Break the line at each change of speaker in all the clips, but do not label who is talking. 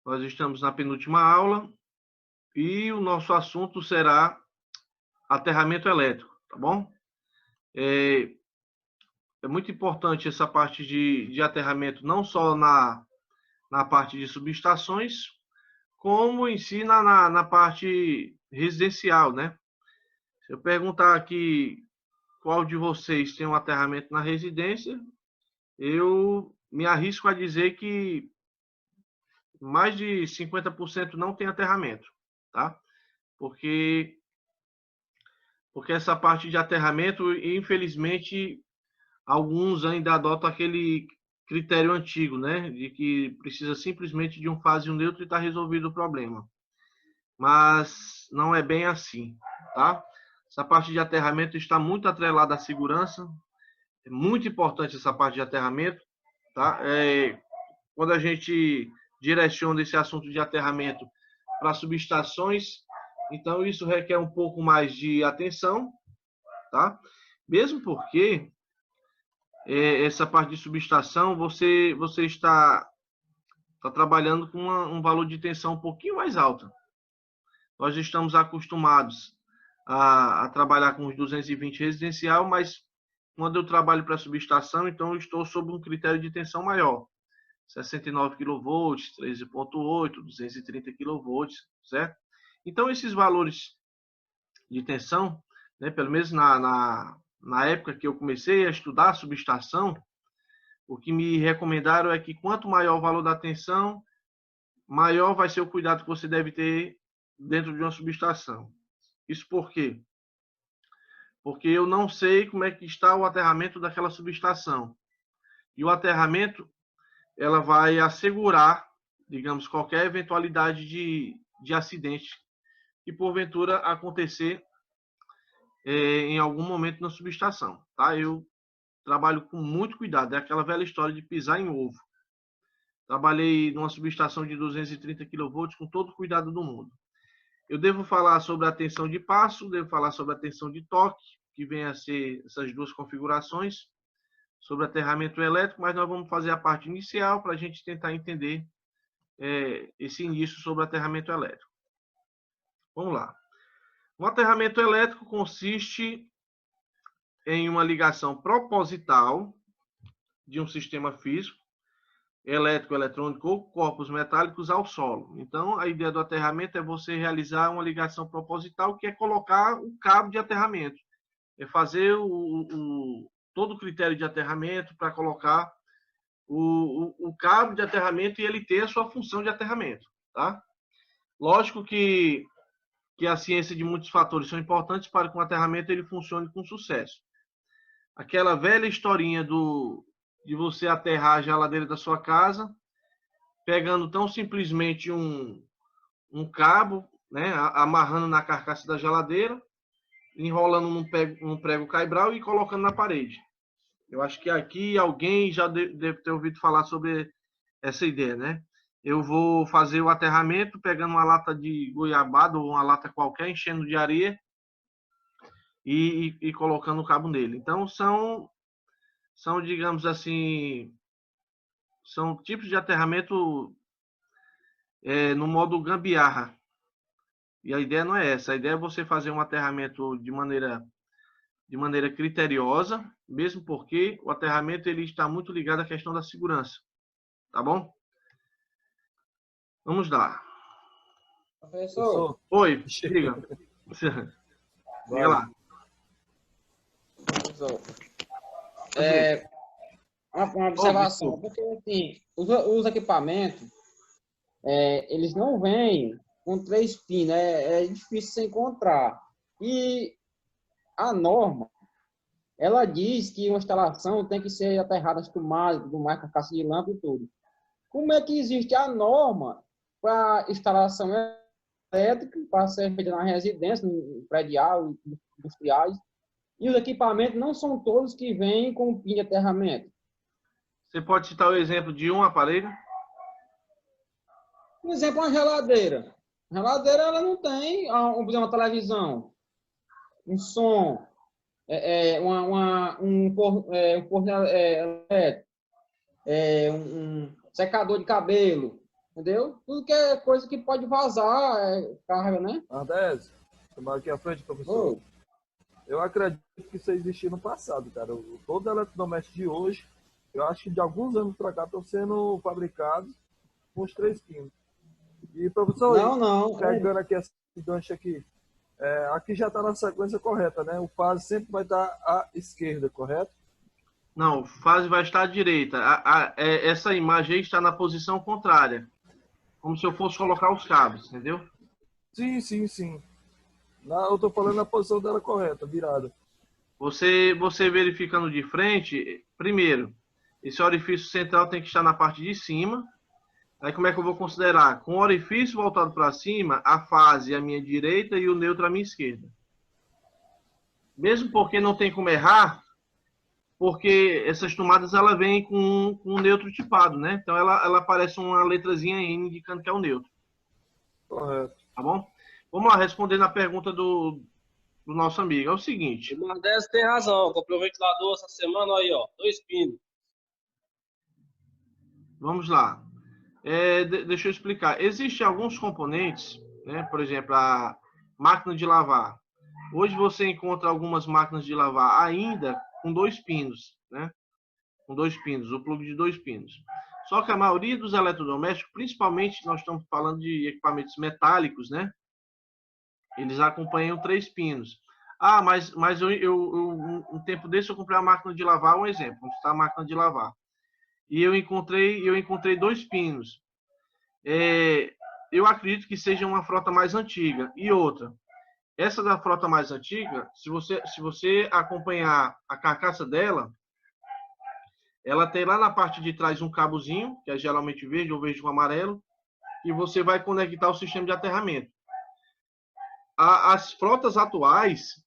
Nós estamos na penúltima aula e o nosso assunto será aterramento elétrico, tá bom? É muito importante essa parte de aterramento, não só na parte de subestações, como em si na parte residencial, né? Se eu perguntar aqui qual de vocês tem um aterramento na residência, eu me arrisco a dizer que mais de 50% não tem aterramento, tá? Porque essa parte de aterramento, infelizmente, alguns ainda adotam aquele critério antigo, né? De que precisa simplesmente de um fase e um neutro e está resolvido o problema. Mas não é bem assim, tá? Essa parte de aterramento está muito atrelada à segurança. É muito importante essa parte de aterramento, tá? Quando a gente direciona esse assunto de aterramento para subestações, então isso requer um pouco mais de atenção, tá? Mesmo porque essa parte de subestação, você está trabalhando com um valor de tensão um pouquinho mais alto. Nós estamos acostumados a trabalhar com os 220 residencial, mas quando eu trabalho para subestação, então eu estou sob um critério de tensão maior. 69 kV, 13.8, 230 kV, certo? Então, esses valores de tensão, né, pelo menos na época que eu comecei a estudar subestação, o que me recomendaram é que quanto maior o valor da tensão, maior vai ser o cuidado que você deve ter dentro de uma subestação. Isso por quê? Porque eu não sei como é que está o aterramento daquela subestação. E o aterramento, ela vai assegurar, digamos, qualquer eventualidade de acidente que porventura acontecer em algum momento na subestação, tá? Eu trabalho com muito cuidado, é aquela velha história de pisar em ovo. Trabalhei numa subestação de 230 kV com todo o cuidado do mundo. Eu devo falar sobre a tensão de passo, devo falar sobre a tensão de toque, que vem a ser essas duas configurações, sobre aterramento elétrico, mas nós vamos fazer a parte inicial para a gente tentar entender esse início sobre aterramento elétrico. Vamos lá. Um aterramento elétrico consiste em uma ligação proposital de um sistema físico, elétrico, eletrônico ou corpos metálicos ao solo. Então, a ideia do aterramento é você realizar uma ligação proposital, que é colocar o cabo de aterramento. É fazer todo o critério de aterramento para colocar o cabo de aterramento e ele ter a sua função de aterramento, tá? Lógico que a ciência de muitos fatores são importantes para que um aterramento ele funcione com sucesso. Aquela velha historinha de você aterrar a geladeira da sua casa, pegando tão simplesmente um cabo, né, amarrando na carcaça da geladeira, enrolando num prego caibral e colocando na parede. Eu acho que aqui alguém já deve ter ouvido falar sobre essa ideia, né? Eu vou fazer o aterramento pegando uma lata de goiabada ou uma lata qualquer, enchendo de areia e colocando o cabo nele. Então, são, digamos assim, são tipos de aterramento no modo gambiarra. E a ideia não é essa. A ideia é você fazer um aterramento de maneira criteriosa, mesmo porque o aterramento ele está muito ligado à questão da segurança. Tá bom? Vamos lá.
Professor.
Oi, diga. Diga lá.
Professor. Uma observação, porque assim, os equipamentos, eles não vêm com 3 pinos, é difícil se encontrar. E a norma, ela diz que uma instalação tem que ser aterrada tudo mais, carcaça de lâmpada e tudo. Como é que existe a norma para instalação elétrica, para ser feita na residência, no predial, industriais, e os equipamentos não são todos que vêm com pin de aterramento?
Você pode citar o exemplo de um aparelho?
Por exemplo, uma geladeira. A geladeira ela não tem, uma televisão, um som, um secador de cabelo. entendeu? Tudo que é coisa que pode vazar, carga, né?
Ardésio, tomar aqui à frente, professor.
Ô,
Eu acredito que isso existia no passado, cara. Todo eletrodoméstico de hoje, eu acho que de alguns anos para cá estão sendo fabricados com os 3 pinos. E, professor,
não.
pegando aqui esse gancho aqui, aqui já está na sequência correta, né? O fase sempre vai estar à esquerda, correto?
Não, fase vai estar à direita. Essa imagem aí está na posição contrária. Como se eu fosse colocar os cabos, entendeu?
Sim, sim, sim. Eu estou falando na posição dela correta, virada.
Você verificando de frente, primeiro, esse orifício central tem que estar na parte de cima. Aí como é que eu vou considerar? Com o orifício voltado para cima, a fase à minha direita e o neutro à minha esquerda. Mesmo porque não tem como errar, porque essas tomadas ela vem com um neutro tipado, né? Então ela aparece uma letrazinha N indicando que é o neutro.
Correto.
Tá bom? Vamos lá, respondendo a pergunta do nosso amigo. É o seguinte.
O Mardés tem razão. Comprei um ventilador essa semana, aí, ó. 2 pinos.
Vamos lá. Deixa eu explicar. Existem alguns componentes, né? Por exemplo, a máquina de lavar. Hoje você encontra algumas máquinas de lavar ainda com 2 pinos, né? Com 2 pinos, o plug de 2 pinos. Só que a maioria dos eletrodomésticos, principalmente nós estamos falando de equipamentos metálicos, né? Eles acompanham 3 pinos. Ah, mas um tempo desse eu comprei a máquina de lavar, um exemplo, onde está a máquina de lavar. E eu encontrei 2 pinos. Eu acredito que seja uma frota mais antiga. E outra, essa da frota mais antiga, se você acompanhar a carcaça dela, ela tem lá na parte de trás um cabozinho, que é geralmente verde ou verde com amarelo, e você vai conectar o sistema de aterramento. As frotas atuais,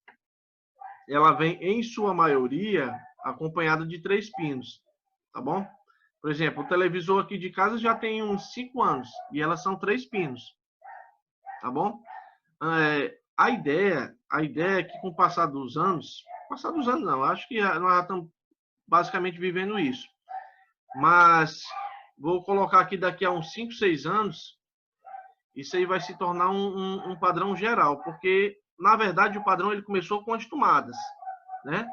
ela vem, em sua maioria, acompanhada de 3 pinos, tá bom? Por exemplo, o televisor aqui de casa já tem uns 5 anos, e elas são 3 pinos, tá bom? A ideia é que com o passar dos anos não, acho que nós já estamos basicamente vivendo isso, mas vou colocar aqui daqui a uns 5, 6 anos, isso aí vai se tornar um padrão geral, porque, na verdade, o padrão ele começou com as tomadas, né?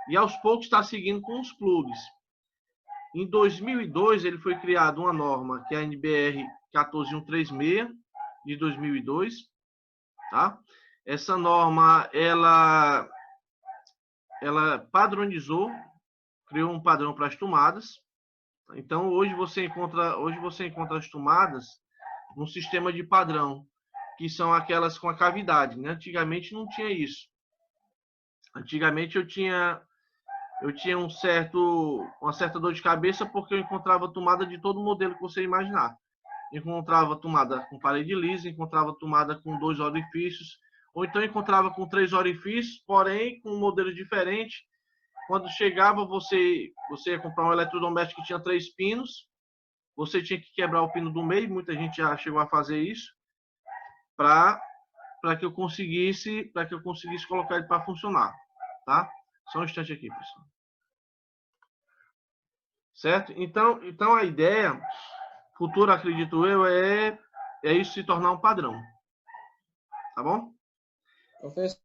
E aos poucos está seguindo com os plugs. Em 2002, ele foi criado uma norma, que é a NBR 14136, de 2002, tá? Essa norma, ela padronizou, criou um padrão para as tomadas. Então, hoje você encontra as tomadas num sistema de padrão, que são aquelas com a cavidade, né? Antigamente não tinha isso. Antigamente eu tinha uma certa dor de cabeça porque eu encontrava tomada de todo modelo que você imaginar. Encontrava tomada com parede lisa, encontrava tomada com 2 orifícios, ou então encontrava com 3 orifícios, porém com um modelo diferente. Quando chegava, você ia comprar um eletrodoméstico que tinha 3 pinos, você tinha que quebrar o pino do meio, muita gente já chegou a fazer isso, para que eu conseguisse colocar ele para funcionar, tá? Só um instante aqui, pessoal. Certo? Então a ideia futura, acredito eu, é isso se tornar um padrão. Tá bom?
professor,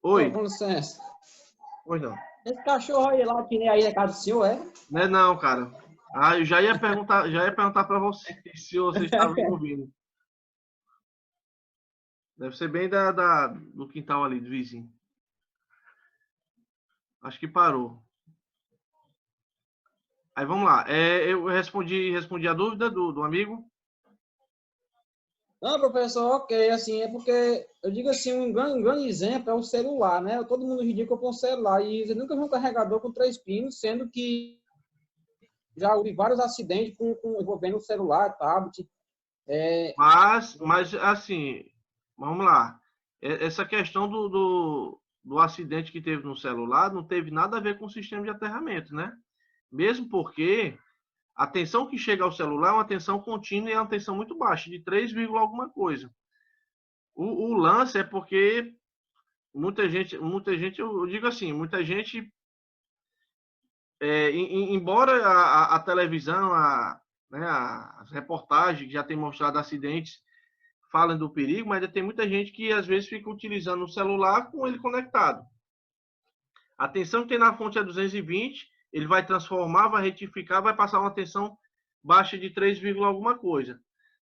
Oi.
com licença.
Pois não.
Esse cachorro aí lá, que nem aí na casa do senhor, é?
Não é não, cara. Eu já ia perguntar para você se você estava me ouvindo. Deve ser bem do quintal ali, do vizinho. Acho que parou. Aí vamos lá. Eu respondi a dúvida do amigo.
Não, professor, ok, assim, é porque, eu digo assim, um grande exemplo é o celular, né? Todo mundo hoje em dia compra um celular e você nunca viu um carregador com 3 pinos, sendo que já houve vários acidentes envolvendo o celular, tablet.
Mas assim, vamos lá. Essa questão do acidente que teve no celular não teve nada a ver com o sistema de aterramento, né? Mesmo porque a tensão que chega ao celular é uma tensão contínua e é uma tensão muito baixa, de 3, alguma coisa. O lance é porque muita gente, eu digo assim, muita gente, embora a televisão, né? As reportagens que já têm mostrado acidentes falam do perigo, mas ainda tem muita gente que às vezes fica utilizando o celular com ele conectado. A tensão que tem na fonte é 220, ele vai transformar, vai retificar, vai passar uma tensão baixa de 3, alguma coisa.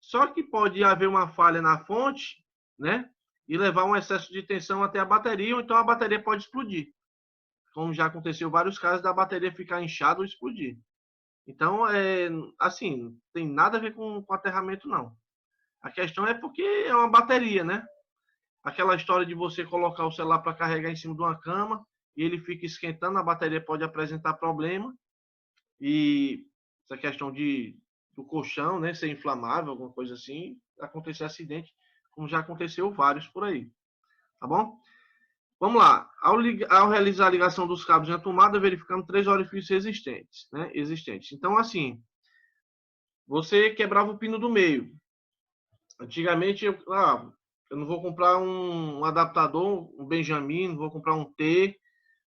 Só que pode haver uma falha na fonte, né? E levar um excesso de tensão até a bateria, ou então a bateria pode explodir. Como já aconteceu vários casos da bateria ficar inchada ou explodir. Então, assim, não tem nada a ver com aterramento, não. A questão é porque é uma bateria, né? Aquela história de você colocar o celular para carregar em cima de uma cama e ele fica esquentando, a bateria pode apresentar problema. E essa questão do colchão, né, ser inflamável, alguma coisa assim, acontecer acidente, como já aconteceu vários por aí. Tá bom? Vamos lá. Ao realizar a ligação dos cabos na tomada, verificando 3 orifícios existentes, né? Então, assim, você quebrava o pino do meio. Antigamente, eu não vou comprar um adaptador, um Benjamin, não vou comprar um T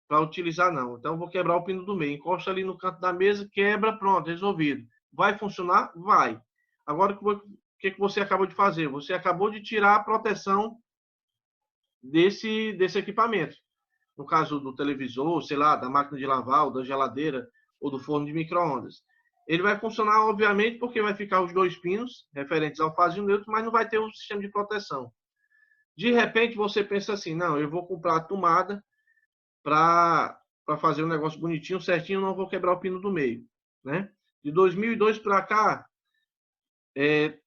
para utilizar, não. Então, eu vou quebrar o pino do meio. Encosta ali no canto da mesa, quebra, pronto, resolvido. Vai funcionar? Vai. Agora, o que você acabou de fazer? Você acabou de tirar a proteção desse equipamento. No caso do televisor, sei lá, da máquina de lavar, ou da geladeira, ou do forno de micro-ondas. Ele vai funcionar, obviamente, porque vai ficar os 2 pinos referentes ao fase e neutro, mas não vai ter o sistema de proteção. De repente, você pensa assim, não, eu vou comprar a tomada para fazer um negócio bonitinho, certinho, não vou quebrar o pino do meio, né? De 2002 para cá,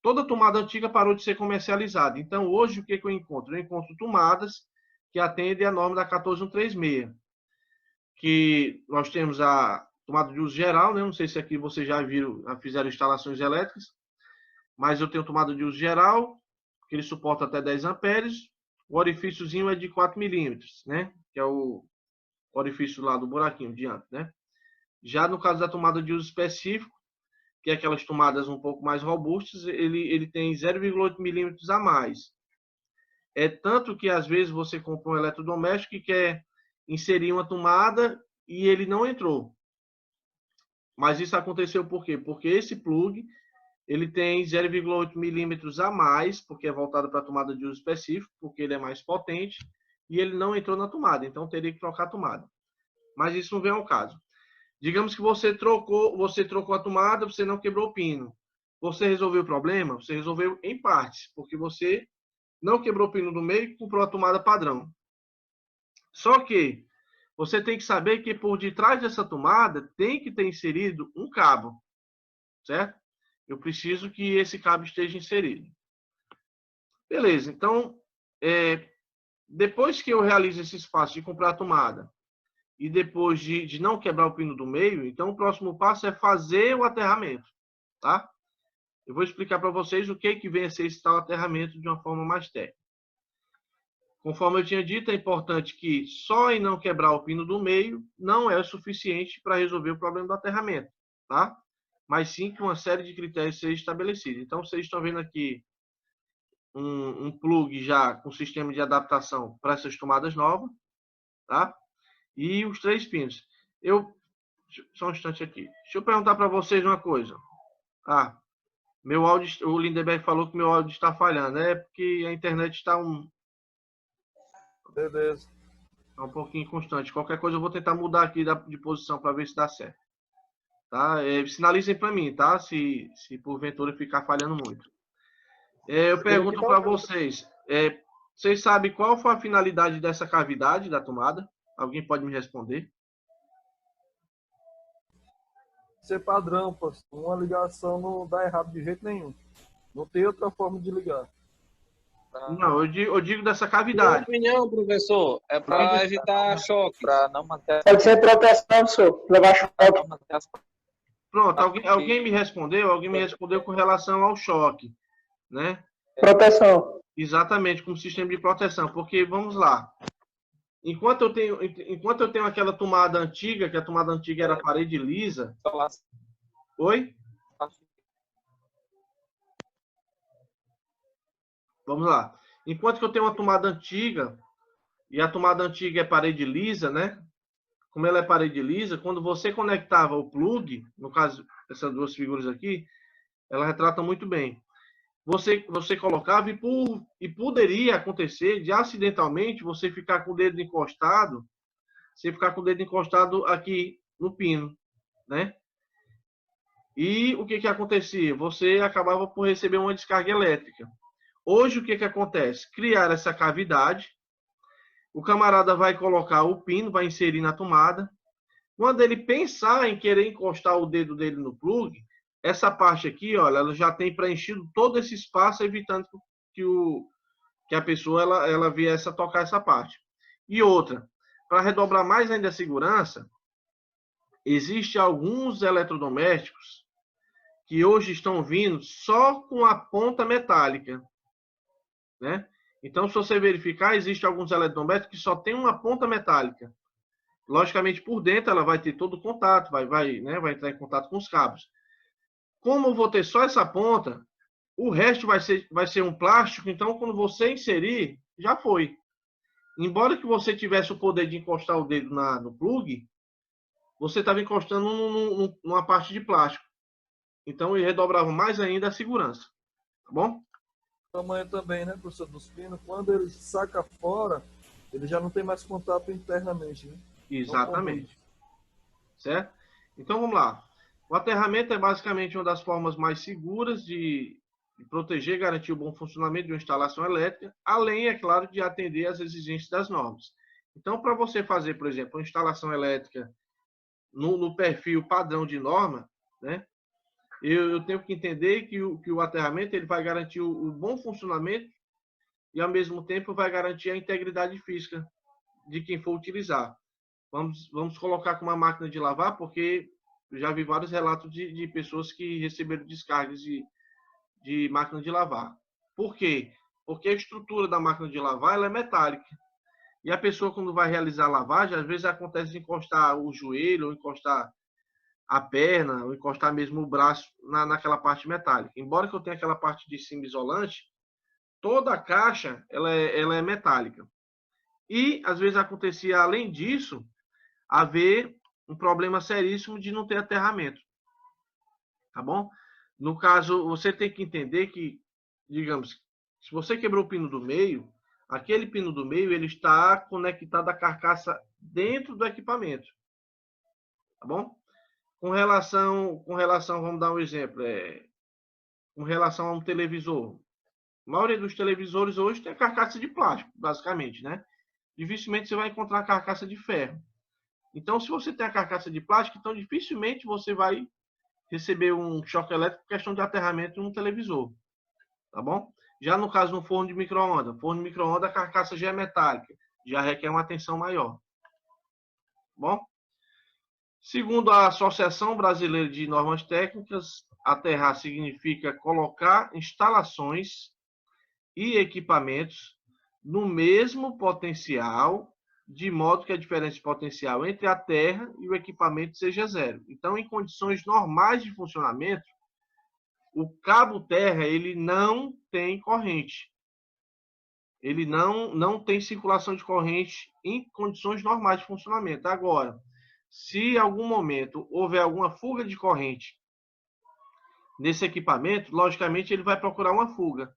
toda tomada antiga parou de ser comercializada. Então, hoje, o que eu encontro? Eu encontro tomadas que atendem a norma da 14136, que nós temos a tomada de uso geral, né? Não sei se aqui vocês já fizeram instalações elétricas, mas eu tenho tomada de uso geral, que ele suporta até 10 amperes. O orifíciozinho é de 4 milímetros, né? Que é o orifício lá do buraquinho diante, né? Já no caso da tomada de uso específico, que é aquelas tomadas um pouco mais robustas, ele tem 0,8 milímetros a mais. É tanto que às vezes você compra um eletrodoméstico e quer inserir uma tomada e ele não entrou. Mas isso aconteceu por quê? Porque esse plug ele tem 0,8 milímetros a mais, porque é voltado para a tomada de uso específico, porque ele é mais potente, e ele não entrou na tomada, então teria que trocar a tomada. Mas isso não vem ao caso. Digamos que você trocou a tomada, você não quebrou o pino. Você resolveu o problema? Você resolveu em partes, porque você não quebrou o pino do meio e comprou a tomada padrão. Só que você tem que saber que por detrás dessa tomada tem que ter inserido um cabo, certo? Eu preciso que esse cabo esteja inserido. Beleza, então, depois que eu realizo esse espaço de comprar a tomada e depois de não quebrar o pino do meio, então o próximo passo é fazer o aterramento, tá? Eu vou explicar para vocês o que vem a ser esse tal aterramento de uma forma mais técnica. Conforme eu tinha dito, é importante que só em não quebrar o pino do meio não é o suficiente para resolver o problema do aterramento, tá? Mas sim que uma série de critérios seja estabelecida. Então, vocês estão vendo aqui um plug já com sistema de adaptação para essas tomadas novas, tá? E os 3 pinos. Só um instante aqui. Deixa eu perguntar para vocês uma coisa. Meu áudio, o Lindenberg falou que meu áudio está falhando. É porque a internet está
Beleza.
um pouquinho inconstante. Qualquer coisa eu vou tentar mudar aqui de posição para ver se dá certo. Tá? Sinalizem para mim, tá? Se porventura ficar falhando muito. Eu pergunto para vocês. Vocês sabem qual foi a finalidade dessa cavidade da tomada? Alguém pode me responder?
Ser padrão, pô. Uma ligação não dá errado de jeito nenhum. Não tem outra forma de ligar.
Não, eu digo dessa cavidade.
Minha opinião, professor, é para evitar choque.
Para não manter.
Pode ser proteção, senhor. Levar choque.
Pronto, alguém me respondeu? Alguém me respondeu com relação ao choque, né?
Proteção.
Exatamente, como sistema de proteção. Porque, vamos lá. Enquanto eu tenho aquela tomada antiga, que a tomada antiga era parede lisa. Oi? Vamos lá. Enquanto que eu tenho uma tomada antiga, e a tomada antiga é parede lisa, né? Como ela é parede lisa, quando você conectava o plug, no caso, essas duas figuras aqui, Ela retrata muito bem. Você colocava e poderia acontecer de acidentalmente você ficar com o dedo encostado, aqui no pino, né? E o que acontecia? Você acabava por receber uma descarga elétrica. Hoje, o que acontece? Criar essa cavidade, o camarada vai colocar o pino, vai inserir na tomada. Quando ele pensar em querer encostar o dedo dele no plug, essa parte aqui, olha, ela já tem preenchido todo esse espaço, evitando que a pessoa ela viesse a tocar essa parte. E outra, para redobrar mais ainda a segurança, existem alguns eletrodomésticos que hoje estão vindo só com a ponta metálica, né? Então, se você verificar, existem alguns eletrodomésticos que só tem uma ponta metálica. Logicamente, por dentro, ela vai ter todo o contato, vai entrar em contato com os cabos. Como eu vou ter só essa ponta, o resto vai ser um plástico, então, quando você inserir, já foi. Embora que você tivesse o poder de encostar o dedo no plug, você estava encostando numa parte de plástico. Então, ele redobrava mais ainda a segurança. Tá bom?
O tamanho também, né, professor, dos pinos, quando ele saca fora, ele já não tem mais contato internamente, né?
Exatamente. Certo? Então, vamos lá. O aterramento é basicamente uma das formas mais seguras de proteger e garantir o bom funcionamento de uma instalação elétrica, além, é claro, de atender às exigências das normas. Então, para você fazer, por exemplo, uma instalação elétrica no perfil padrão de norma, né, eu tenho que entender que o aterramento ele vai garantir o bom funcionamento e, ao mesmo tempo, vai garantir a integridade física de quem for utilizar. Vamos colocar com uma máquina de lavar, porque eu já vi vários relatos de pessoas que receberam descargas de máquina de lavar. Por quê? Porque a estrutura da máquina de lavar ela é metálica. E a pessoa, quando vai realizar a lavagem, às vezes acontece de encostar o joelho, ou encostar a perna, ou encostar mesmo o braço naquela parte metálica. Embora que eu tenha aquela parte de cima isolante, toda a caixa ela é metálica. E, às vezes, acontecia, além disso, haver um problema seríssimo de não ter aterramento. Tá bom? No caso, você tem que entender que, digamos, se você quebrou o pino do meio, aquele pino do meio ele está conectado à carcaça dentro do equipamento. Tá bom? Com relação, vamos dar um exemplo, com relação a um televisor. A maioria dos televisores hoje tem carcaça de plástico, basicamente, né? Dificilmente você vai encontrar carcaça de ferro. Então, se você tem a carcaça de plástico, então dificilmente você vai receber um choque elétrico por questão de aterramento em um televisor. Tá bom? Já no caso do forno de micro-ondas, a carcaça já é metálica, já requer uma atenção maior. Bom? Segundo a Associação Brasileira de Normas Técnicas, aterrar significa colocar instalações e equipamentos no mesmo potencial, de modo que a diferença de potencial entre a terra e o equipamento seja zero. Então, em condições normais de funcionamento, o cabo terra ele não tem corrente. Ele não tem circulação de corrente em condições normais de funcionamento. Agora, se em algum momento houver alguma fuga de corrente nesse equipamento, logicamente ele vai procurar uma fuga.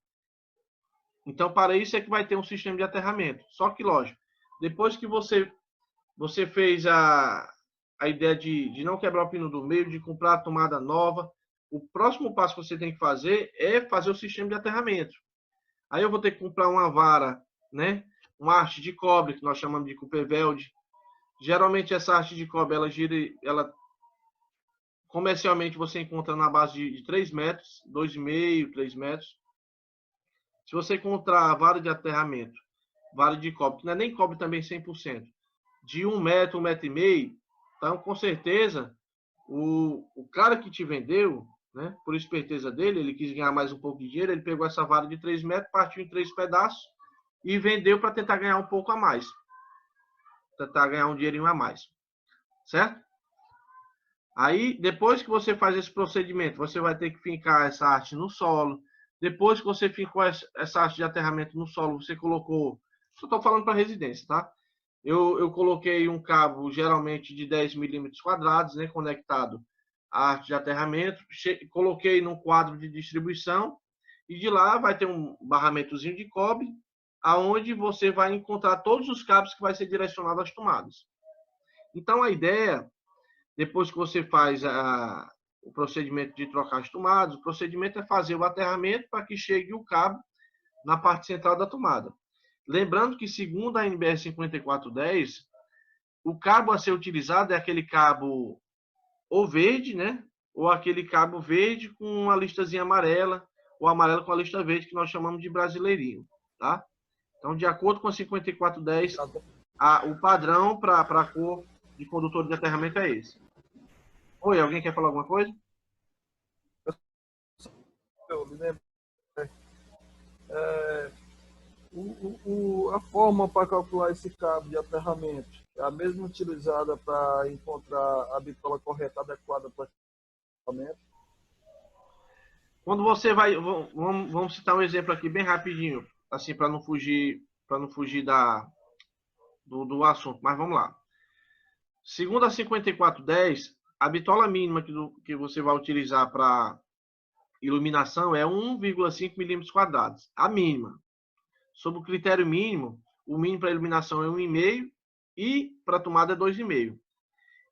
Então, para isso é que vai ter um sistema de aterramento. Só que, lógico, depois que você fez a ideia de não quebrar o pino do meio, de comprar a tomada nova, o próximo passo que você tem que fazer é fazer o sistema de aterramento. Aí eu vou ter que comprar uma vara, né? Uma haste de cobre, que nós chamamos de Cooperweld. Geralmente essa haste de cobre, comercialmente você encontra na base de 3 metros, 2,5, 3 metros. Se você encontrar a vara de aterramento, vara de cobre, que não é nem cobre também 100%, de 1 metro, 1,5 metros, então com certeza o cara que te vendeu, né, por esperteza dele, ele quis ganhar mais um pouco de dinheiro, ele pegou essa vara de 3 metros, partiu em 3 pedaços e vendeu para tentar ganhar um pouco a mais. Tentar ganhar um dinheirinho a mais. Certo? Aí, depois que você faz esse procedimento, você vai ter que fincar essa haste no solo. Depois que você fincou essa haste de aterramento no solo, você colocou... Só estou falando para residência, tá? Eu coloquei um cabo, geralmente, de 10 milímetros quadrados, né, conectado a arte de aterramento, coloquei no quadro de distribuição e de lá vai ter um barramentozinho de cobre, aonde você vai encontrar todos os cabos que vai ser direcionado às tomadas. Então, a ideia, depois que você faz o procedimento de trocar as tomadas, o procedimento é fazer o aterramento para que chegue o cabo na parte central da tomada. Lembrando que, segundo a NBR 5410, o cabo a ser utilizado é aquele cabo ou verde, né? Ou aquele cabo verde com uma listazinha amarela, ou amarelo com a lista verde, que nós chamamos de brasileirinho, tá? Então, de acordo com a 5410, o padrão para a cor de condutor de aterramento é esse. Oi, alguém quer falar alguma coisa?
Eu me lembro. A forma para calcular esse cabo de aterramento é a mesma utilizada para encontrar a bitola correta, adequada para o aterramento.
Quando você vai, vamos citar um exemplo aqui bem rapidinho, assim para não fugir do assunto, mas vamos lá. Segundo a 5410, a bitola mínima que você vai utilizar para iluminação é 1,5 milímetros quadrados, a mínima. Sob o critério mínimo, o mínimo para iluminação é 1,5 e para tomada é 2,5.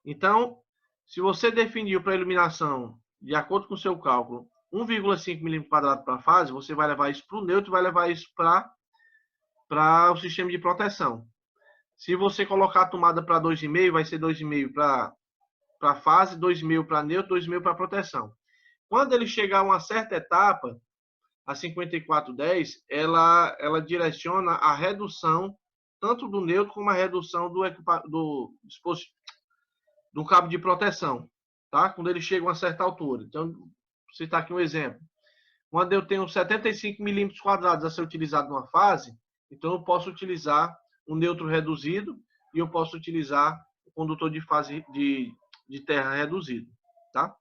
Então, se você definiu para iluminação, de acordo com o seu cálculo, 1,5 milímetros quadrados para a fase, você vai levar isso para o neutro e vai levar isso para o sistema de proteção. Se você colocar a tomada para 2,5, vai ser 2,5 para a fase, 2,5 para neutro, 2,5 para proteção. Quando ele chegar a uma certa etapa, a 5410, ela direciona a redução tanto do neutro como a redução do cabo de proteção, tá? Quando ele chega a uma certa altura. Então, vou citar aqui um exemplo. Quando eu tenho 75 milímetros quadrados a ser utilizado numa fase, então eu posso utilizar o neutro reduzido e eu posso utilizar o condutor de fase de terra reduzido, tá?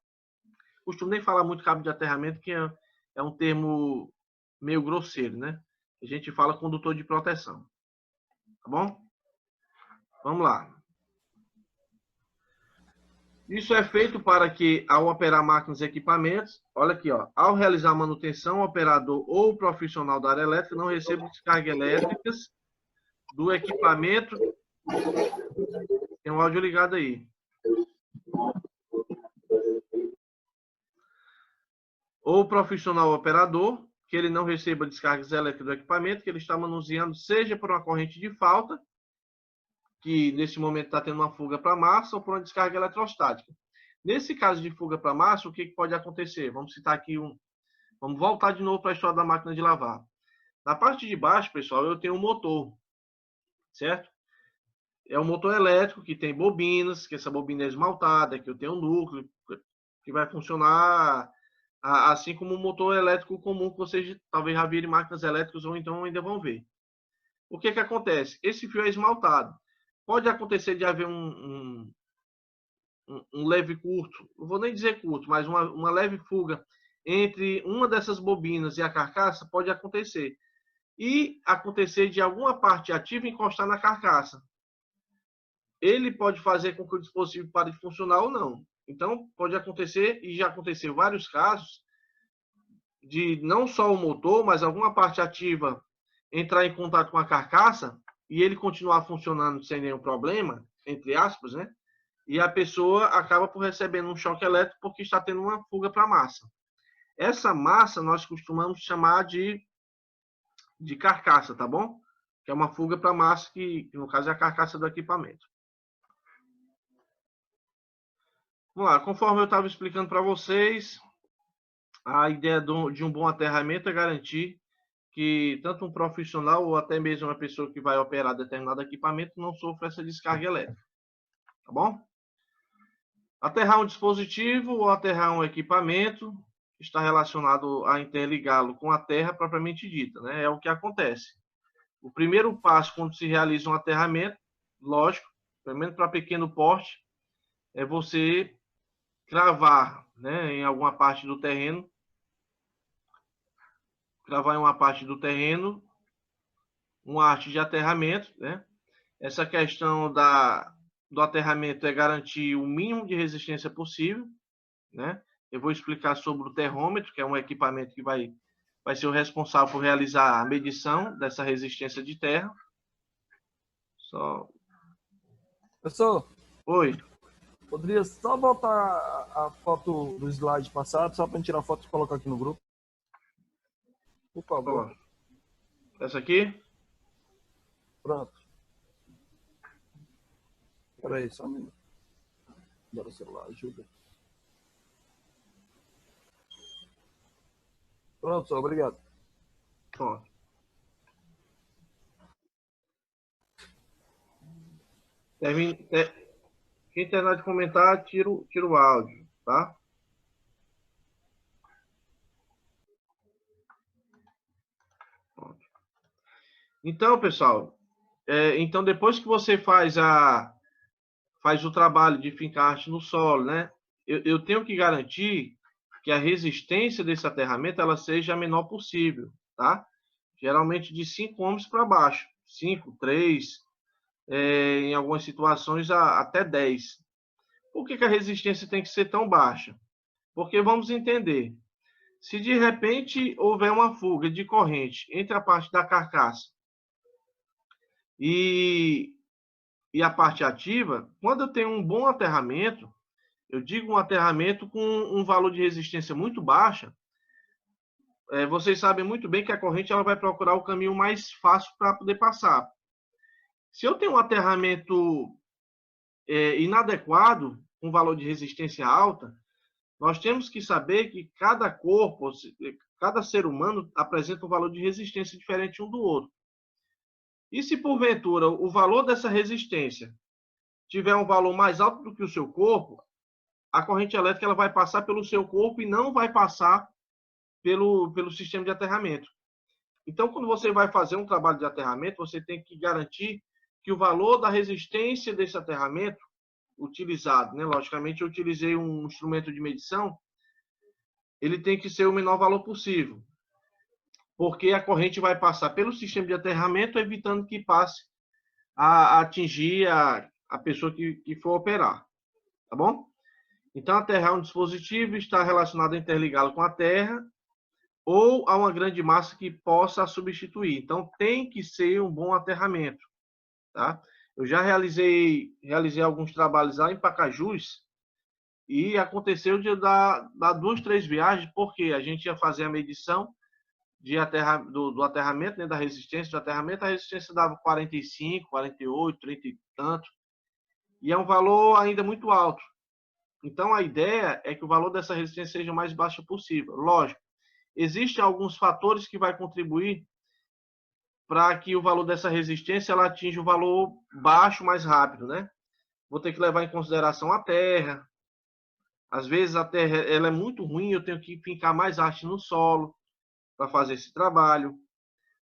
Costumo nem falar muito cabo de aterramento, que é um termo meio grosseiro, né? A gente fala condutor de proteção. Tá bom? Vamos lá. Isso é feito para que, ao operar máquinas e equipamentos, olha aqui, ó, ao realizar manutenção, o operador ou o profissional da área elétrica não receba descargas elétricas do equipamento. Tem um áudio ligado aí. Ou o profissional operador, que ele não receba descargas elétricas do equipamento que ele está manuseando, seja por uma corrente de falta, que nesse momento está tendo uma fuga para massa, ou por uma descarga eletrostática. Nesse caso de fuga para massa, o que pode acontecer? Vamos citar aqui Vamos voltar de novo para a história da máquina de lavar. Na parte de baixo, pessoal, eu tenho um motor, certo? É um motor elétrico que tem bobinas, que essa bobina é esmaltada, que eu tenho um núcleo, que vai funcionar assim como um motor elétrico comum que vocês talvez já virem máquinas elétricas ou então ainda vão ver. O que acontece? Esse fio é esmaltado. Pode acontecer de haver um leve curto, não vou nem dizer curto, mas uma leve fuga entre uma dessas bobinas e a carcaça pode acontecer. E acontecer de alguma parte ativa encostar na carcaça. Ele pode fazer com que o dispositivo pare de funcionar ou não. Então, pode acontecer, e já aconteceu vários casos, de não só o motor, mas alguma parte ativa entrar em contato com a carcaça e ele continuar funcionando sem nenhum problema, entre aspas, né? E a pessoa acaba por recebendo um choque elétrico porque está tendo uma fuga para a massa. Essa massa nós costumamos chamar de carcaça, tá bom? Que é uma fuga para a massa, que no caso é a carcaça do equipamento. Vamos lá, conforme eu estava explicando para vocês, a ideia de um bom aterramento é garantir que tanto um profissional ou até mesmo uma pessoa que vai operar determinado equipamento não sofra essa descarga elétrica. Tá bom? Aterrar um dispositivo ou aterrar um equipamento está relacionado a interligá-lo com a terra propriamente dita, né? É o que acontece. O primeiro passo quando se realiza um aterramento, lógico, pelo menos para pequeno porte, é você cravar, né, em alguma parte do terreno, uma arte de aterramento, né? Essa questão do aterramento é garantir o mínimo de resistência possível, né? Eu vou explicar sobre o terrômetro, que é um equipamento que vai ser o responsável por realizar a medição dessa resistência de terra. Só...
Professor,
Oi.
poderia só voltar a foto do slide passado, só para tirar a foto e colocar aqui no grupo? Por favor.
Ó, essa aqui?
Pronto. Espera aí, só um minuto. Bora o celular, ajuda. Pronto, senhor, obrigado.
Ó. Quem terminar de comentar, tira o áudio, tá? Então, pessoal, então depois que você faz o trabalho de fincar arte no solo, né? Eu tenho que garantir que a resistência desse aterramento ela seja a menor possível, tá? Geralmente de 5 ohms para baixo, 5, 3, em algumas situações até 10. Por que a resistência tem que ser tão baixa? Porque vamos entender, se de repente houver uma fuga de corrente entre a parte da carcaça e a parte ativa, quando eu tenho um bom aterramento, eu digo um aterramento com um valor de resistência muito baixa, vocês sabem muito bem que a corrente ela vai procurar o caminho mais fácil para poder passar. Se eu tenho um aterramento inadequado, com valor de resistência alta, nós temos que saber que cada corpo, cada ser humano apresenta um valor de resistência diferente um do outro. E se porventura o valor dessa resistência tiver um valor mais alto do que o seu corpo, a corrente elétrica ela vai passar pelo seu corpo e não vai passar pelo sistema de aterramento. Então, quando você vai fazer um trabalho de aterramento, você tem que garantir que o valor da resistência desse aterramento utilizado, né? Logicamente, eu utilizei um instrumento de medição, ele tem que ser o menor valor possível, porque a corrente vai passar pelo sistema de aterramento, evitando que passe a atingir a pessoa que for operar, tá bom? Então, aterrar um dispositivo está relacionado a interligá-lo com a terra ou a uma grande massa que possa substituir. Então, tem que ser um bom aterramento, tá? Eu já realizei alguns trabalhos lá em Pacajus e aconteceu de dar 2, 3 viagens, porque a gente ia fazer a medição do aterramento, né, da resistência do aterramento, a resistência dava 45, 48, 30 e tanto, e é um valor ainda muito alto. Então, a ideia é que o valor dessa resistência seja o mais baixo possível. Lógico, existem alguns fatores que vai contribuir para que o valor dessa resistência ela atinja o valor baixo mais rápido, né? Vou ter que levar em consideração a terra. Às vezes a terra ela é muito ruim, eu tenho que fincar mais arte no solo para fazer esse trabalho.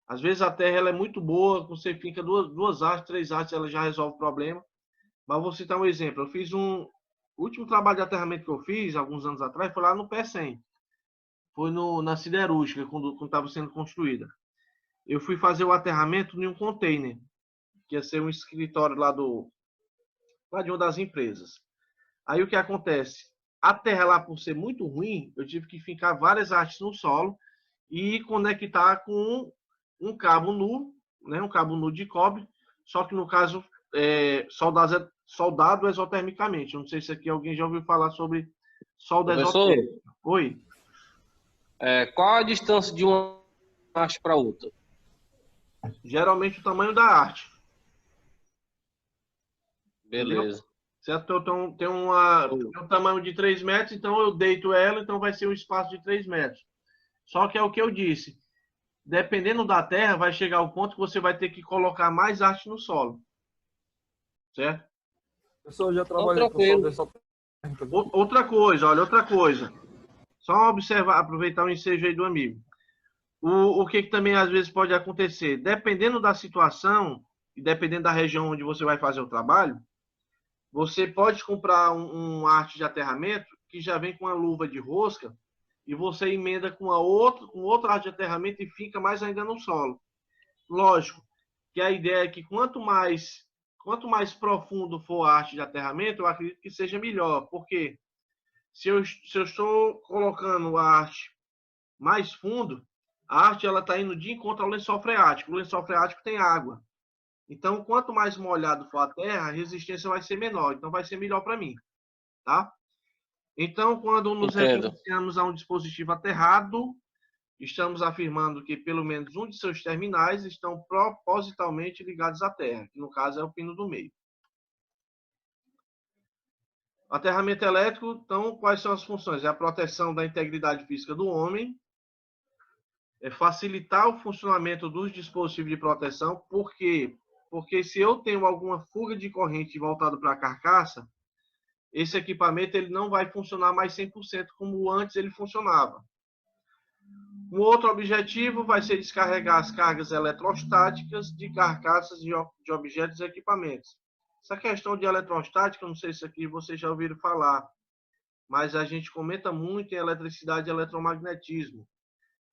Às vezes a terra ela é muito boa, você finca duas hastes, 3 hastes, ela já resolve o problema. Mas vou citar um exemplo. Eu fiz o último trabalho de aterramento que eu fiz, alguns anos atrás, foi lá no P100. Foi na siderúrgica, quando estava sendo construída. Eu fui fazer o aterramento em um container, que ia ser um escritório lá de uma das empresas. Aí o que acontece? A terra lá, por ser muito ruim, eu tive que fincar várias hastes no solo e conectar com um cabo nu, né, um cabo nu de cobre, só que no caso soldado exotermicamente. Eu não sei se aqui alguém já ouviu falar sobre solda exotérmica. Oi?
Qual a distância de uma haste para outra?
Geralmente o tamanho da arte.
Beleza.
Entendeu? Certo? Então, tem um tamanho de 3 metros, então eu deito ela, então vai ser um espaço de 3 metros. Só que é o que eu disse. Dependendo da terra, vai chegar ao ponto que você vai ter que colocar mais arte no solo. Certo?
O pessoal já trabalhou com solda.
Outra coisa. Só observar, aproveitar o ensejo aí do amigo. O que também às vezes pode acontecer? Dependendo da situação e dependendo da região onde você vai fazer o trabalho, você pode comprar um arte de aterramento que já vem com uma luva de rosca e você emenda com outra arte de aterramento e fica mais ainda no solo. Lógico que a ideia é que quanto mais profundo for a arte de aterramento, eu acredito que seja melhor. Por quê? Se eu estou colocando a arte mais fundo, a arte ela está indo de encontro ao lençol freático. O lençol freático tem água. Então, quanto mais molhado for a terra, a resistência vai ser menor. Então, vai ser melhor para mim. Tá? Então, quando nos referenciamos a um dispositivo aterrado, estamos afirmando que pelo menos um de seus terminais estão propositalmente ligados à terra, que no caso é o pino do meio. Aterramento elétrico, então, quais são as funções? É a proteção da integridade física do homem, é facilitar o funcionamento dos dispositivos de proteção, por quê? Porque se eu tenho alguma fuga de corrente voltada para a carcaça, esse equipamento ele não vai funcionar mais 100% como antes ele funcionava. Um outro objetivo vai ser descarregar as cargas eletrostáticas de carcaças de objetos e equipamentos. Essa questão de eletrostática, não sei se aqui vocês já ouviram falar, mas a gente comenta muito em eletricidade e eletromagnetismo.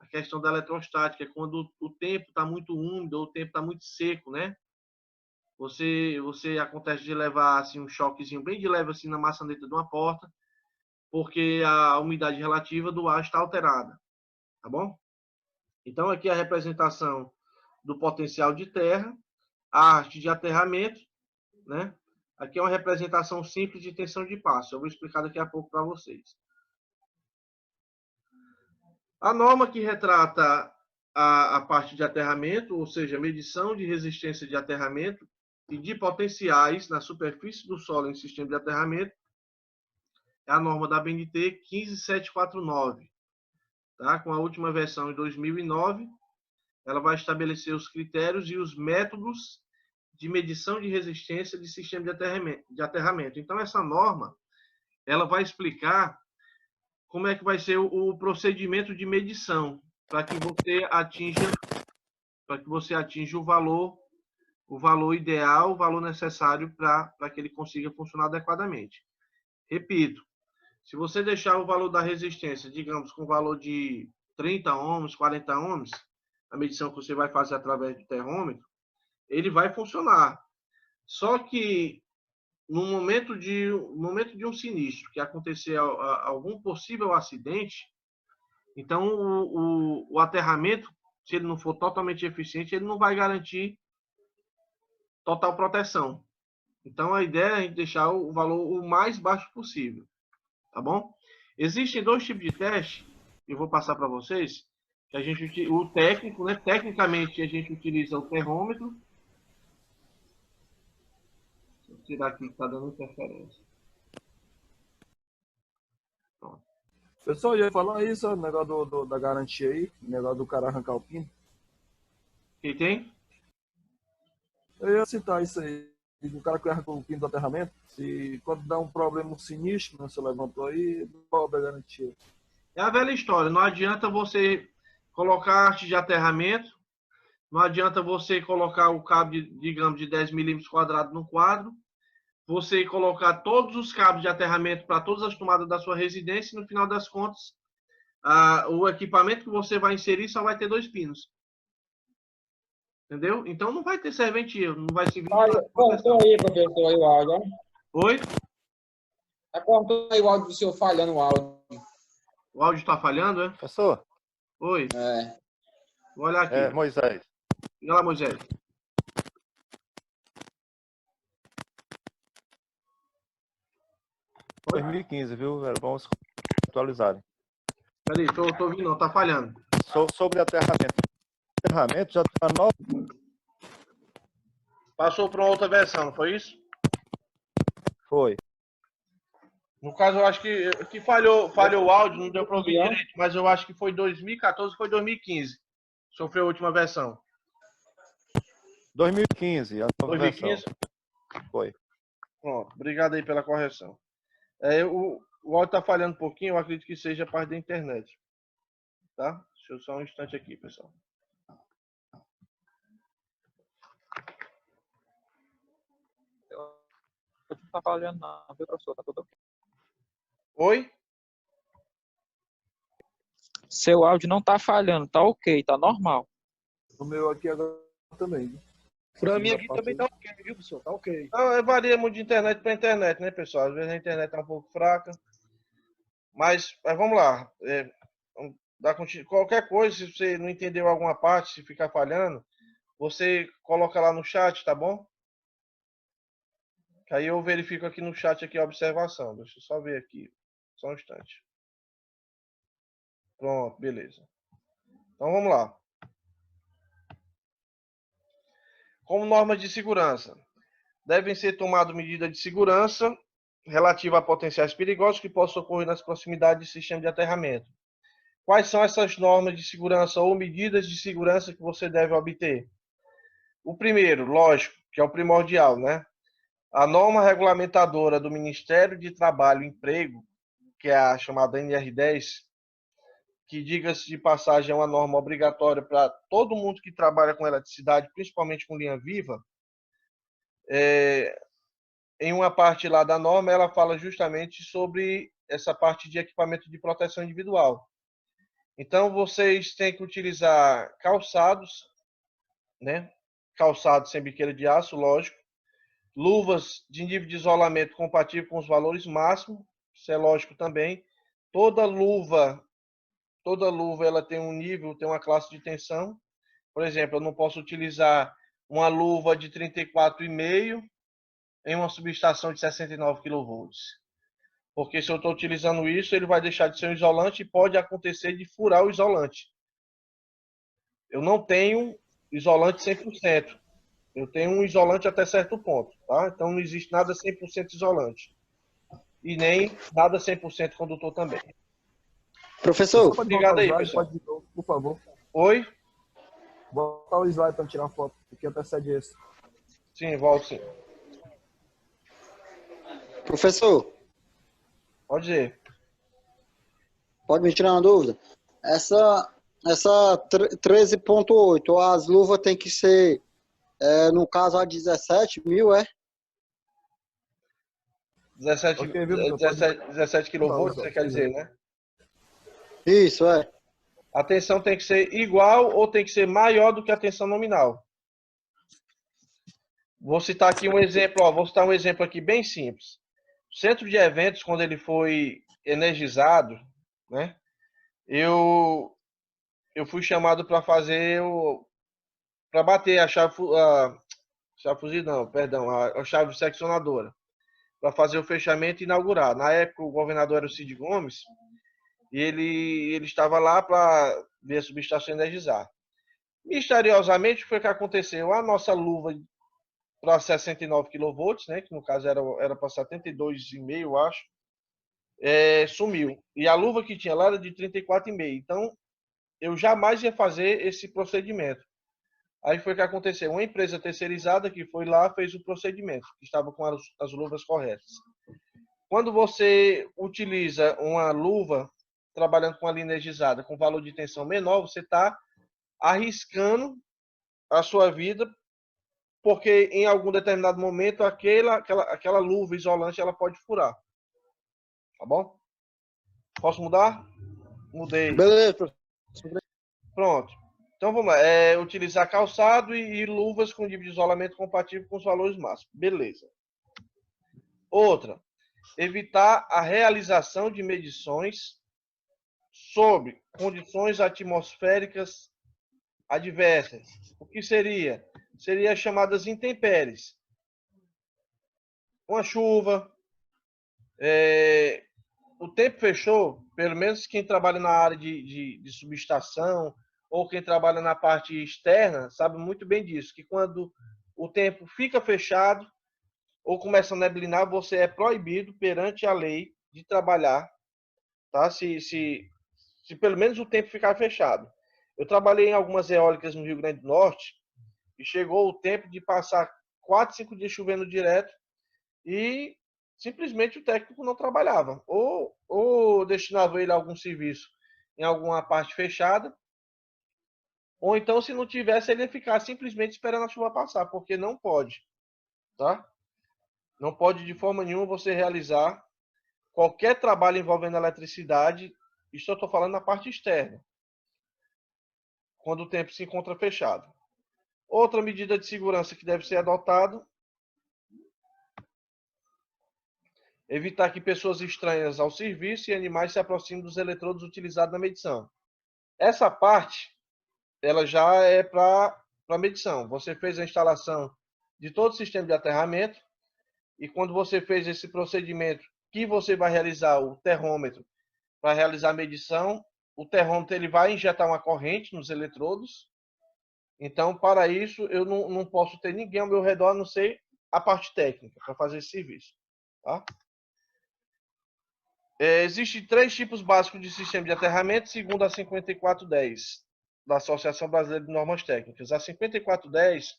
A questão da eletrostática é quando o tempo está muito úmido ou o tempo está muito seco, né? Você acontece de levar assim, um choquezinho bem de leve assim, na maçaneta de uma porta, porque a umidade relativa do ar está alterada. Tá bom? Então, aqui a representação do potencial de terra, a arte de aterramento, né? Aqui é uma representação simples de tensão de passo. Eu vou explicar daqui a pouco para vocês. A norma que retrata a parte de aterramento, ou seja, medição de resistência de aterramento e de potenciais na superfície do solo em sistema de aterramento, é a norma da BNT 15749. Tá? Com a última versão em 2009, ela vai estabelecer os critérios e os métodos de medição de resistência de sistema de aterramento. Então, essa norma ela vai explicar como é que vai ser o procedimento de medição para que você atinja o valor ideal, o valor necessário para que ele consiga funcionar adequadamente. Repito, se você deixar o valor da resistência, digamos, com o valor de 30 ohms, 40 ohms, a medição que você vai fazer através do termômetro, ele vai funcionar. Só que no momento de um sinistro, que acontecer algum possível acidente, então o aterramento, se ele não for totalmente eficiente, ele não vai garantir total proteção. Então a ideia é a gente deixar o valor o mais baixo possível. Tá bom? Existem dois tipos de teste, eu vou passar para vocês, que a gente, o técnico, né? Tecnicamente a gente utiliza o termômetro. Vou tirar aqui que está dando interferência. Pronto.
Pessoal, eu ia falar isso, o negócio da garantia aí, o negócio do cara arrancar o pino.
Quem tem?
Eu ia citar isso aí, o cara que arrancou o pino do aterramento, se quando dá um problema sinistro, né, você levantou aí, qual é a garantia?
É a velha história, não adianta você colocar arte de aterramento, não adianta você colocar o cabo, digamos, de 10 milímetros quadrados no quadro, você colocar todos os cabos de aterramento para todas as tomadas da sua residência e, no final das contas, o equipamento que você vai inserir só vai ter 2 pinos. Entendeu? Então não vai ter serventia, não vai servir.
Cortou aí, professor, aí o áudio.
Oi?
Cortou aí o áudio do senhor falhando o áudio.
O áudio está falhando, é?
Professor?
Oi. Vou olhar aqui.
Moisés.
Diga lá, Moisés.
Oi. 2015, viu? Vamos atualizar.
Peraí, tô ouvindo, não, tá falhando.
Sobre aterramento. Aterramento já está 9.
Passou para uma outra versão, não foi isso?
Foi.
No caso, eu acho que falhou o áudio, não deu para ouvir direito, mas eu acho que foi 2014, foi 2015. Sofreu a última versão.
2015, a nova
2015?
versão. Foi.
Pronto, obrigado aí pela correção. O áudio está falhando um pouquinho, eu acredito que seja a parte da internet. Tá? Deixa eu só um instante aqui, pessoal.
Não está falhando não, viu, professor? Tá tudo ok.
Oi?
Seu áudio não tá falhando, tá ok, tá normal.
O meu aqui agora também.
Pra mim aqui também tá ok, viu, professor? Tá ok.
Varia muito de internet para internet, né, pessoal? Às vezes a internet tá um pouco fraca. Mas vamos lá. Qualquer coisa, se você não entendeu alguma parte, se ficar falhando, você coloca lá no chat, tá bom? Que aí eu verifico aqui no chat aqui a observação. Deixa eu só ver aqui. Só um instante. Pronto, beleza. Então vamos lá. Como normas de segurança, devem ser tomadas medidas de segurança relativas a potenciais perigosos que possam ocorrer nas proximidades de sistema de aterramento. Quais são essas normas de segurança ou medidas de segurança que você deve obter? O primeiro, lógico, que é o primordial, né? A norma regulamentadora do Ministério de Trabalho e Emprego, que é a chamada NR10, que, diga-se de passagem, é uma norma obrigatória para todo mundo que trabalha com eletricidade, principalmente com linha viva. Em uma parte lá da norma, ela fala justamente sobre essa parte de equipamento de proteção individual. Então, vocês têm que utilizar calçados, né? Calçados sem biqueira de aço, lógico. Luvas de nível de isolamento compatível com os valores máximos, isso é lógico também. Toda luva ela tem um nível, tem uma classe de tensão. Por exemplo, eu não posso utilizar uma luva de 34,5 em uma subestação de 69 kV. Porque se eu estou utilizando isso, ele vai deixar de ser um isolante e pode acontecer de furar o isolante. Eu não tenho isolante 100%. Eu tenho um isolante até certo ponto, tá? Então não existe nada 100% isolante. E nem nada 100% condutor também.
Professor,
Obrigado aí, pessoal.
Pode de novo, por favor.
Oi?
Botar o slide para tirar foto, porque antecede esse.
Sim, volto sim.
professor,
Pode dizer.
pode me tirar uma dúvida? Essa 13.8, as luvas tem que ser, no caso, a 17 mil, é?
17
Ok, viu,
17 kV, você quer dizer, né?
Isso, é.
A tensão tem que ser igual ou tem que ser maior do que a tensão nominal. Vou citar aqui um exemplo, vou citar um exemplo aqui bem simples. O centro de eventos, quando ele foi energizado, né? Eu fui chamado para fazer para bater a chave fuzil, não, perdão, a chave seccionadora, para fazer o fechamento e inaugurar. Na época o governador era o Cid Gomes e ele estava lá para ver a subestação energizar. Misteriosamente, foi o que aconteceu. A nossa luva para 69 kV, né, que no caso era para 72,5, eu acho, sumiu. E a luva que tinha lá era de 34,5. Então, eu jamais ia fazer esse procedimento. Aí foi o que aconteceu. Uma empresa terceirizada que foi lá fez o procedimento, que estava com as luvas corretas. Quando você utiliza uma luva trabalhando com a linha energizada com valor de tensão menor, você está arriscando a sua vida, porque em algum determinado momento aquela luva isolante ela pode furar. Tá bom? Posso mudar? Mudei.
Beleza, professor.
Pronto. Então vamos lá. Utilizar calçado e luvas com nível de isolamento compatível com os valores máximos. Beleza. Outra. Evitar a realização de medições sob condições atmosféricas adversas. O que seria? Seria as chamadas intempéries. Uma chuva, o tempo fechou, pelo menos quem trabalha na área de subestação ou quem trabalha na parte externa sabe muito bem disso, que quando o tempo fica fechado ou começa a neblinar, você é proibido perante a lei de trabalhar, tá? Se pelo menos o tempo ficar fechado. Eu trabalhei em algumas eólicas no Rio Grande do Norte e chegou o tempo de passar 4, 5 dias chovendo direto e simplesmente o técnico não trabalhava. Ou destinava ele a algum serviço em alguma parte fechada, ou então, se não tivesse, ele ia ficar simplesmente esperando a chuva passar, porque não pode, tá? Não pode de forma nenhuma você realizar qualquer trabalho envolvendo eletricidade, isso eu estou falando na parte externa, quando o tempo se encontra fechado. Outra medida de segurança que deve ser adotada Evitar que pessoas estranhas ao serviço e animais se aproximem dos eletrodos utilizados na medição. Essa parte, ela já é para medição. Você fez a instalação de todo o sistema de aterramento e quando você fez esse procedimento que você vai realizar o terrômetro para realizar a medição, o terrômetro ele vai injetar uma corrente nos eletrodos. Então, para isso, eu não posso ter ninguém ao meu redor, a não ser a parte técnica, para fazer esse serviço. Tá? Existem 3 tipos básicos de sistema de aterramento, segundo a 5410, da Associação Brasileira de Normas Técnicas. A 5410,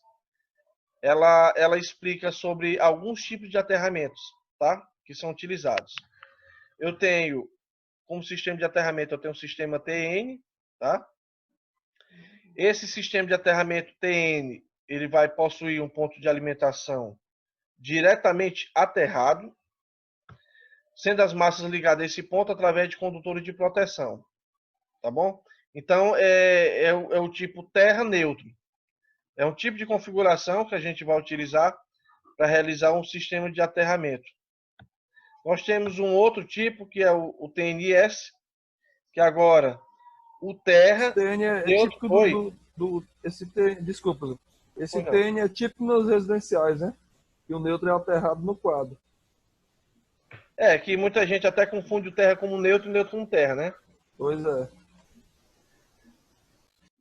ela explica sobre alguns tipos de aterramentos, tá? Que são utilizados. Eu tenho, como sistema de aterramento, eu tenho o sistema TN, tá? Esse sistema de aterramento TN, ele vai possuir um ponto de alimentação diretamente aterrado, sendo as massas ligadas a esse ponto através de condutores de proteção, tá bom? Então, é o tipo terra neutro. É um tipo de configuração que a gente vai utilizar para realizar um sistema de aterramento. Nós temos um outro tipo, que é o TNS, que agora o terra...
Esse TN é típico desculpa, esse TN é típico nos residenciais, né? E o neutro é aterrado no quadro.
Que muita gente até confunde o terra como neutro e neutro com terra, né?
Pois é.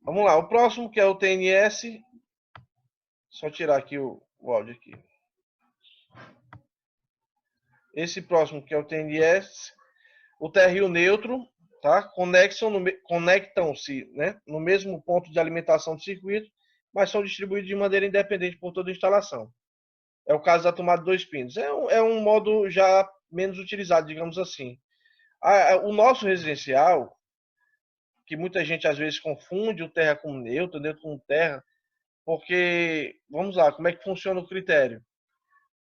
Vamos lá, o próximo que é o TNS. Só tirar aqui o áudio aqui. Esse próximo que é o TNS, o terra e o neutro, tá? Conectam-se, né, no mesmo ponto de alimentação do circuito, mas são distribuídos de maneira independente por toda a instalação. É o caso da tomada de 2 pinos. É um modo já menos utilizado, digamos assim. O nosso residencial, que muita gente às vezes confunde o terra com neutro, neutro com terra, porque, vamos lá, como é que funciona o critério?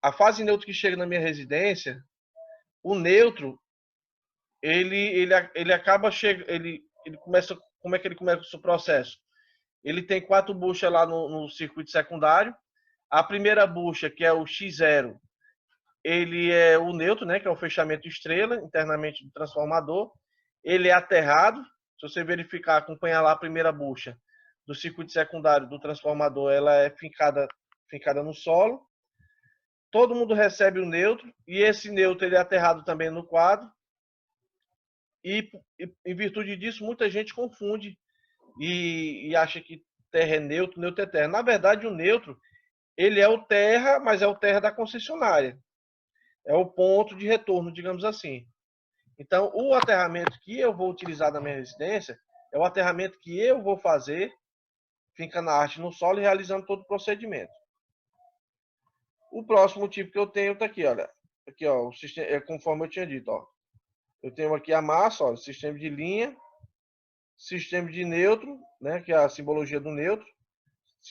A fase neutro que chega na minha residência, o neutro, ele acaba chegando, ele começa, como é que ele começa o processo? Ele tem 4 buchas lá no circuito secundário. A primeira bucha, que é o X0, ele é o neutro, né, que é o fechamento estrela, internamente do transformador. Ele é aterrado. Se você verificar, acompanhar lá a primeira bucha do circuito secundário do transformador, ela é fincada no solo. Todo mundo recebe o neutro, e esse neutro ele é aterrado também no quadro. E em virtude disso, muita gente confunde e acha que terra é neutro, neutro é terra. Na verdade, o neutro, ele é o terra, mas é o terra da concessionária. É o ponto de retorno, digamos assim. Então, o aterramento que eu vou utilizar na minha residência é o aterramento que eu vou fazer, fincando a arte no solo e realizando todo o procedimento. O próximo tipo que eu tenho está aqui, olha. Aqui, ó, o sistema, conforme eu tinha dito, ó. Eu tenho aqui a massa, ó, sistema de linha, sistema de neutro, né, que é a simbologia do neutro,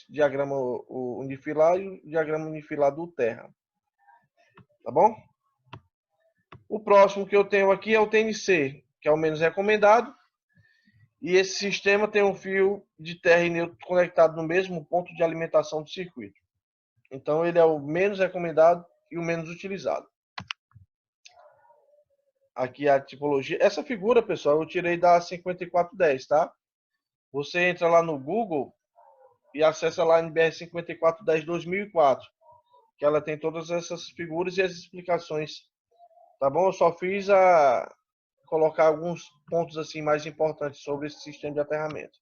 diagrama unifilar e o diagrama unifilar do terra. Tá bom? O próximo que eu tenho aqui é o TNC, que é o menos recomendado. E esse sistema tem um fio de terra e neutro conectado no mesmo ponto de alimentação do circuito. Então, ele é o menos recomendado e o menos utilizado. Aqui a tipologia. Essa figura, pessoal, eu tirei da 5410, tá? Você entra lá no Google e acessa lá a NBR 5410 2004, que ela tem todas essas figuras e as explicações. Tá bom? Eu só fiz colocar alguns pontos assim mais importantes sobre esse sistema de aterramento.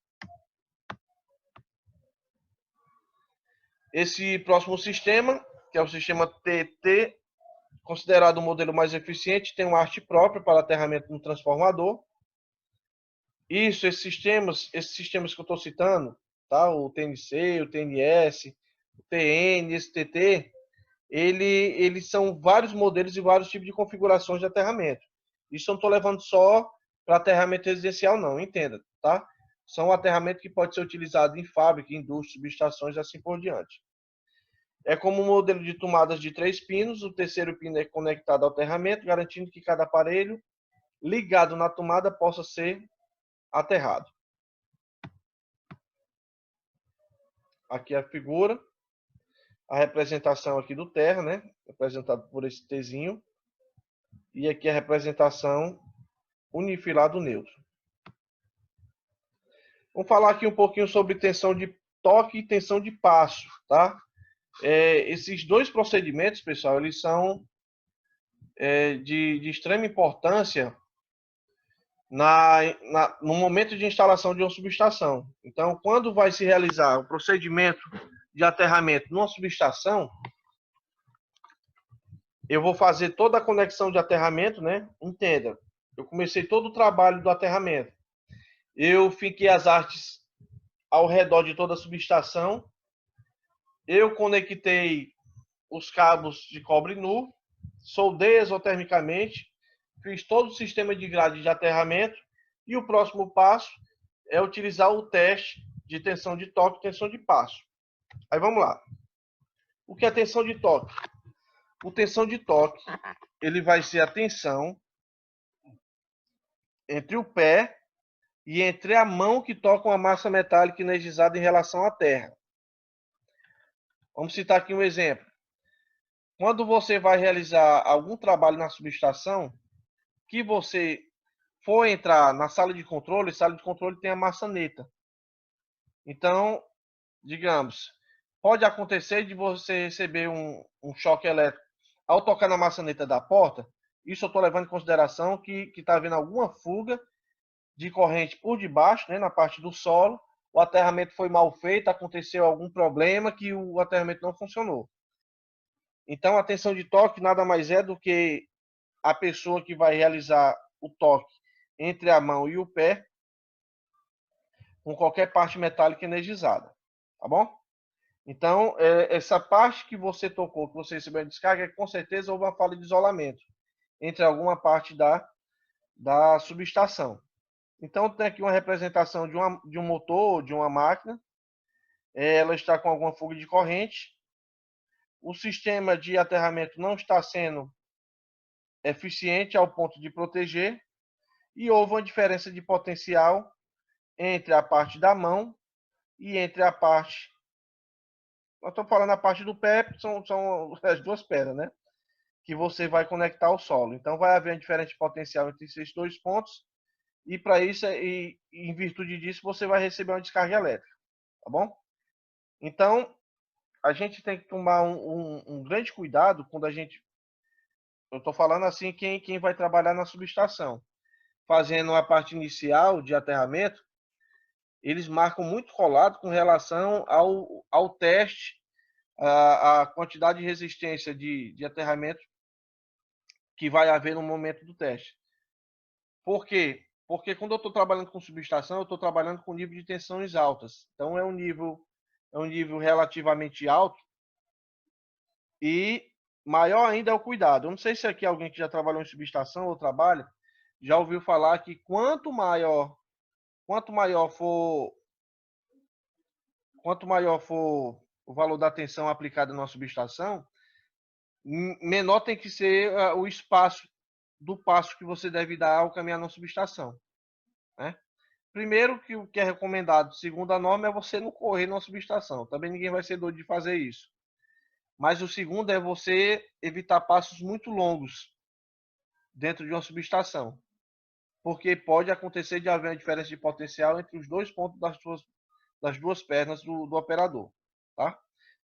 Esse próximo sistema, que é o sistema TT, considerado o modelo mais eficiente, tem uma arte própria para aterramento no transformador. Isso, esses sistemas que eu estou citando, tá? O TNC, o TNS, o TN, esse TT, eles são vários modelos e vários tipos de configurações de aterramento. Isso eu não estou levando só para aterramento residencial, não, entenda, tá? São aterramentos que pode ser utilizado em fábrica, indústria, subestações e assim por diante. É como um modelo de tomadas de 3 pinos, o terceiro pino é conectado ao aterramento, garantindo que cada aparelho ligado na tomada possa ser aterrado. Aqui a figura, a representação aqui do terra, né? Representado por esse Tzinho. e aqui a representação unifilar do neutro. Vamos falar aqui um pouquinho sobre tensão de toque e tensão de passo, tá? Esses dois procedimentos, pessoal, eles são de extrema importância no momento de instalação de uma subestação. Então, quando vai se realizar o procedimento de aterramento numa subestação, eu vou fazer toda a conexão de aterramento, né? Entenda, eu comecei todo o trabalho do aterramento. Eu finquei as artes ao redor de toda a subestação. Eu conectei os cabos de cobre nu, soldei exotermicamente, fiz todo o sistema de grade de aterramento e o próximo passo é utilizar o teste de tensão de toque e tensão de passo. Aí vamos lá. O que é tensão de toque? O tensão de toque, ele vai ser a tensão entre o pé e entre a mão que toca uma massa metálica energizada em relação à terra. Vamos citar aqui um exemplo. Quando você vai realizar algum trabalho na subestação, que você for entrar na sala de controle tem a maçaneta. Então, digamos, pode acontecer de você receber um choque elétrico ao tocar na maçaneta da porta. Isso eu estou levando em consideração que está havendo alguma fuga de corrente por debaixo, né, na parte do solo. O aterramento foi mal feito, aconteceu algum problema que o aterramento não funcionou. Então, a tensão de toque nada mais é do que a pessoa que vai realizar o toque entre a mão e o pé com qualquer parte metálica energizada, tá bom? Então, essa parte que você tocou, que você recebeu a descarga, com certeza houve uma falha de isolamento entre alguma parte da subestação. Então, tem aqui uma representação de um motor, de uma máquina. Ela está com alguma fuga de corrente. O sistema de aterramento não está sendo eficiente ao ponto de proteger. E houve uma diferença de potencial entre a parte da mão e entre a parte... Nós estamos falando a parte do pé, são as duas pedras, né? Que você vai conectar ao solo. Então, vai haver uma diferença de potencial entre esses dois pontos. E para isso, em virtude disso, você vai receber uma descarga elétrica, tá bom? Então, a gente tem que tomar um grande cuidado quando a gente... Eu estou falando assim, quem vai trabalhar na subestação. Fazendo a parte inicial de aterramento, eles marcam muito colado com relação ao teste, a quantidade de resistência de aterramento que vai haver no momento do teste. Por quê? Porque quando eu estou trabalhando com subestação, eu estou trabalhando com nível de tensões altas. Então, é um nível relativamente alto e maior ainda é o cuidado. Eu não sei se aqui alguém que já trabalhou em subestação ou trabalha, já ouviu falar que quanto maior for o valor da tensão aplicada na subestação, menor tem que ser o espaço do passo que você deve dar ao caminhar na subestação, né? Primeiro, que o que é recomendado, segundo a norma, é você não correr na subestação. Também ninguém vai ser doido de fazer isso. Mas o segundo é você evitar passos muito longos dentro de uma subestação. Porque pode acontecer de haver uma diferença de potencial entre os dois pontos das duas pernas do operador, tá?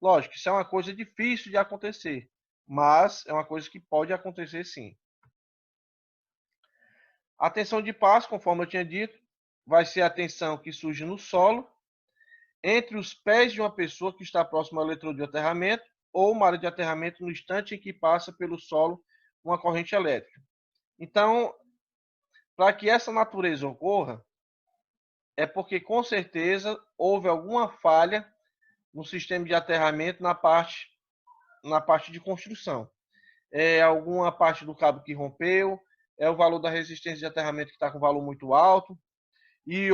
Lógico, isso é uma coisa difícil de acontecer, mas é uma coisa que pode acontecer sim. A tensão de passo, conforme eu tinha dito, vai ser a tensão que surge no solo, entre os pés de uma pessoa que está próximo ao eletrodo de aterramento ou uma área de aterramento no instante em que passa pelo solo uma corrente elétrica. Então, para que essa natureza ocorra, é porque com certeza houve alguma falha no sistema de aterramento na parte de construção. Alguma parte do cabo que rompeu, o valor da resistência de aterramento que está com valor muito alto, e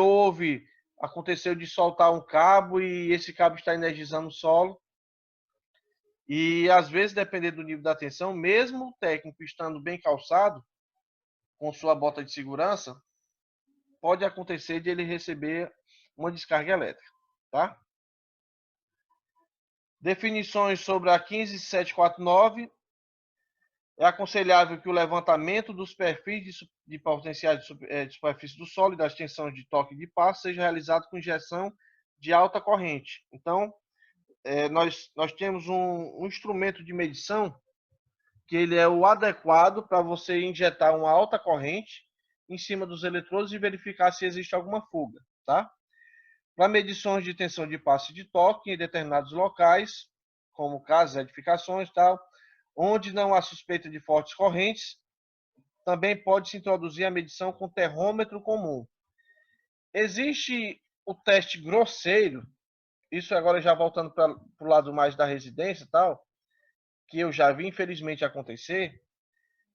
aconteceu de soltar um cabo e esse cabo está energizando o solo. E às vezes, dependendo do nível da tensão, mesmo o técnico estando bem calçado, com sua bota de segurança, pode acontecer de ele receber uma descarga elétrica, tá? Definições sobre a 15749. É aconselhável que o levantamento dos perfis de potenciais de superfície do solo e das tensões de toque de passo seja realizado com injeção de alta corrente. Então, nós temos um instrumento de medição que ele é o adequado para você injetar uma alta corrente em cima dos eletrodos e verificar se existe alguma fuga, tá? Para medições de tensão de passo e de toque em determinados locais, como casas, edificações e tal, onde não há suspeita de fortes correntes, também pode-se introduzir a medição com termômetro comum. Existe o teste grosseiro, isso agora já voltando para o lado mais da residência e tal, que eu já vi infelizmente acontecer,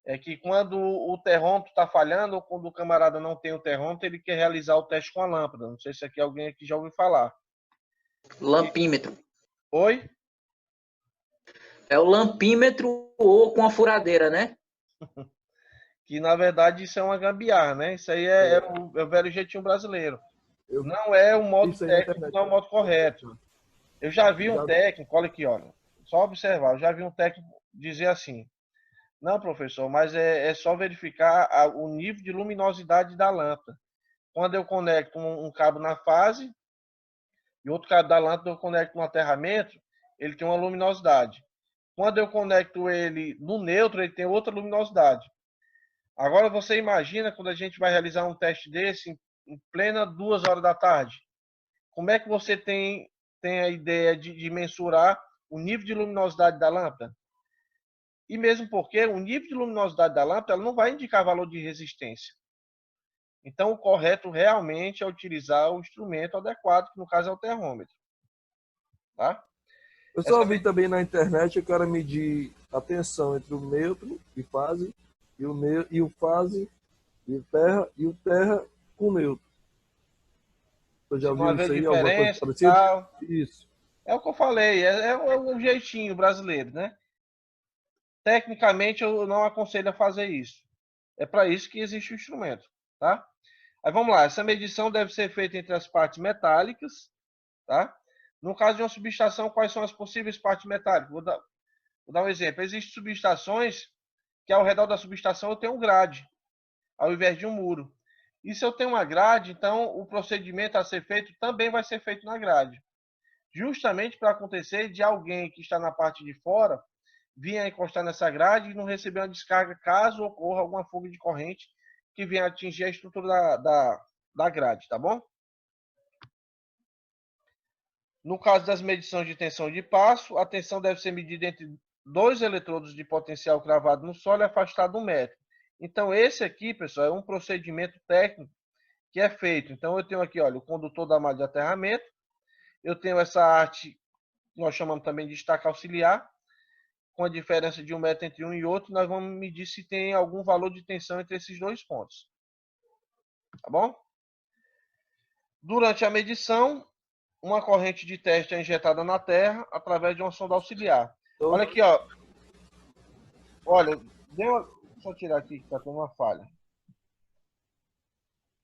é que quando o termômetro está falhando ou quando o camarada não tem o termômetro, ele quer realizar o teste com a lâmpada. Não sei se aqui alguém aqui já ouviu falar.
Lampímetro.
Oi?
É o lampímetro ou com a furadeira, né?
Que na verdade isso é uma gambiarra, né? Isso aí é o velho jeitinho brasileiro. Não é o modo técnico, não é o modo correto. Eu já vi um técnico, olha aqui, olha, só observar, eu já vi um técnico dizer assim: não, professor, mas é só verificar o nível de luminosidade da lâmpada. Quando eu conecto um cabo na fase e outro cabo da lâmpada eu conecto no aterramento, ele tem uma luminosidade. Quando eu conecto ele no neutro, ele tem outra luminosidade. Agora você imagina quando a gente vai realizar um teste desse em plena 2 horas da tarde. Como é que você tem a ideia de mensurar o nível de luminosidade da lâmpada? E mesmo porque o nível de luminosidade da lâmpada ela não vai indicar valor de resistência. Então, o correto realmente é utilizar o instrumento adequado, que no caso é o termômetro. Tá?
Eu só vi também na internet o cara medir a tensão entre o neutro e fase, e o fase e o terra com o neutro. Eu já vi isso aí, alguma coisa parecida? Isso.
É o que eu falei, é um jeitinho brasileiro, né? Tecnicamente, eu não aconselho a fazer isso. É para isso que existe o instrumento, tá? Aí vamos lá, essa medição deve ser feita entre as partes metálicas, tá? No caso de uma subestação, quais são as possíveis partes metálicas? Vou dar um exemplo. Existem subestações que ao redor da subestação eu tenho um grade, ao invés de um muro. E se eu tenho uma grade, então o procedimento a ser feito também vai ser feito na grade. Justamente para acontecer de alguém que está na parte de fora vir a encostar nessa grade e não receber uma descarga caso ocorra alguma fuga de corrente que venha atingir a estrutura da grade, tá bom? No caso das medições de tensão de passo, a tensão deve ser medida entre 2 eletrodos de potencial cravado no solo e afastado 1 metro. Então, esse aqui, pessoal, é um procedimento técnico que é feito. Então, eu tenho aqui, olha, o condutor da malha de aterramento. Eu tenho essa arte, que nós chamamos também de estaca auxiliar, com a diferença de 1 metro entre um e outro. Nós vamos medir se tem algum valor de tensão entre esses dois pontos. Tá bom? Durante a medição, uma corrente de teste é injetada na terra através de uma sonda auxiliar. Olha aqui, ó. Olha, deixa eu tirar aqui que está tendo uma falha.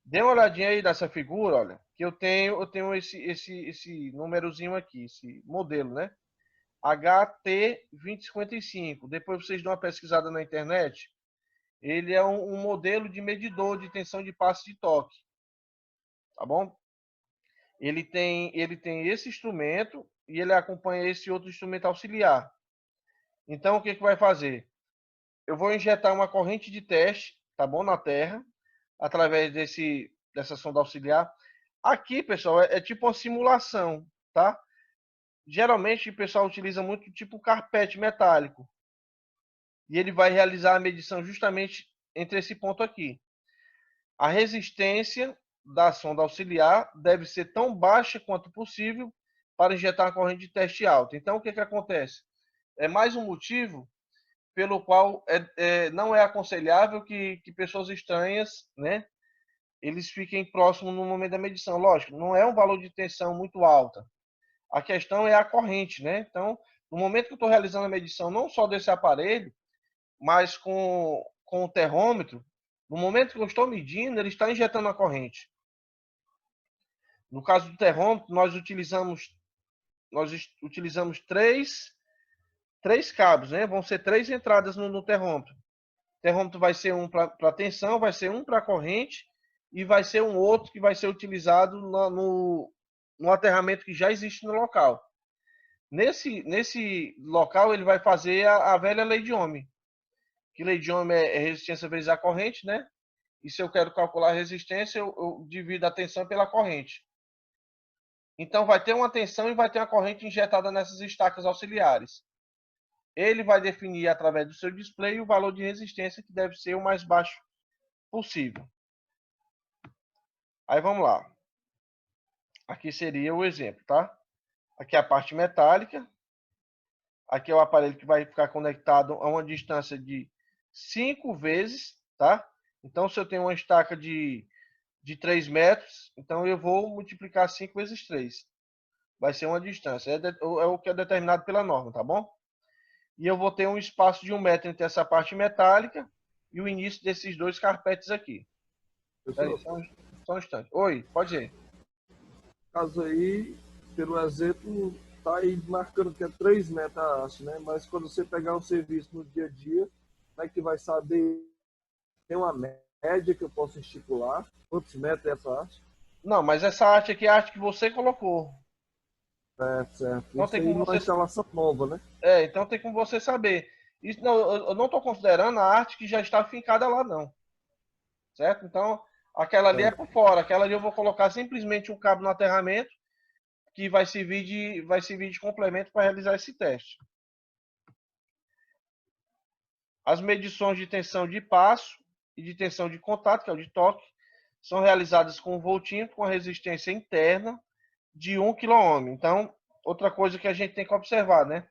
Dê uma olhadinha aí dessa figura, olha, que eu tenho esse númerozinho aqui, esse modelo, né? HT2055. Depois vocês dão uma pesquisada na internet. Ele é um modelo de medidor de tensão de passo de toque. Tá bom? Ele tem esse instrumento e ele acompanha esse outro instrumento auxiliar. Então, o que vai fazer? Eu vou injetar uma corrente de teste, tá bom, na terra, através dessa sonda auxiliar. Aqui, pessoal, é tipo uma simulação, tá? Geralmente, o pessoal utiliza muito tipo carpete metálico. E ele vai realizar a medição justamente entre esse ponto aqui. A resistência da sonda auxiliar deve ser tão baixa quanto possível para injetar uma corrente de teste alta. Então, o que acontece? É mais um motivo pelo qual não é aconselhável que pessoas estranhas, né, eles fiquem próximos no momento da medição. Lógico, não é um valor de tensão muito alta. A questão é a corrente, né? Então, no momento que eu estou realizando a medição, não só desse aparelho, mas com o termômetro, no momento que eu estou medindo, ele está injetando a corrente. No caso do termômetro, nós utilizamos 3 3 cabos, né? Vão ser 3 entradas no termômetro. O termômetro vai ser um para tensão, vai ser um para corrente e vai ser um outro que vai ser utilizado no aterramento que já existe no local. Nesse local ele vai fazer a velha lei de Ohm. Que lei de Ohm é resistência vezes a corrente, né? E se eu quero calcular a resistência, eu divido a tensão pela corrente. Então vai ter uma tensão e vai ter uma corrente injetada nessas estacas auxiliares. Ele vai definir através do seu display o valor de resistência que deve ser o mais baixo possível. Aí vamos lá. Aqui seria o exemplo, tá? Aqui é a parte metálica. Aqui é o aparelho que vai ficar conectado a uma distância de 5 vezes, tá? Então, se eu tenho uma estaca de 3 metros, então eu vou multiplicar 5 vezes 3. Vai ser uma distância. É o que é determinado pela norma, tá bom? E eu vou ter um espaço de 1 metro entre essa parte metálica e o início desses 2 carpetes aqui. Peraí, só um instante. Oi, pode ir.
Caso aí, pelo exemplo, tá aí marcando que é 3 metros a haste, né? Mas quando você pegar um serviço no dia a dia, como é que vai saber? Tem uma média que eu posso estipular? Quantos metros é essa haste?
Não, mas essa arte aqui é a arte que você colocou.
Certo.
Então
Isso
tem
aí
como
numa instalação nova, né?
então tem como você saber. Isso, não, eu não estou considerando a arte que já está fincada lá, não. Certo? Então, aquela ali é por fora. Aquela ali eu vou colocar simplesmente um cabo no aterramento que vai servir de complemento para realizar esse teste. As medições de tensão de passo e de tensão de contato, que é o de toque, são realizadas com um voltímetro com resistência interna de 1 kΩ. Então, outra coisa que a gente tem que observar, né?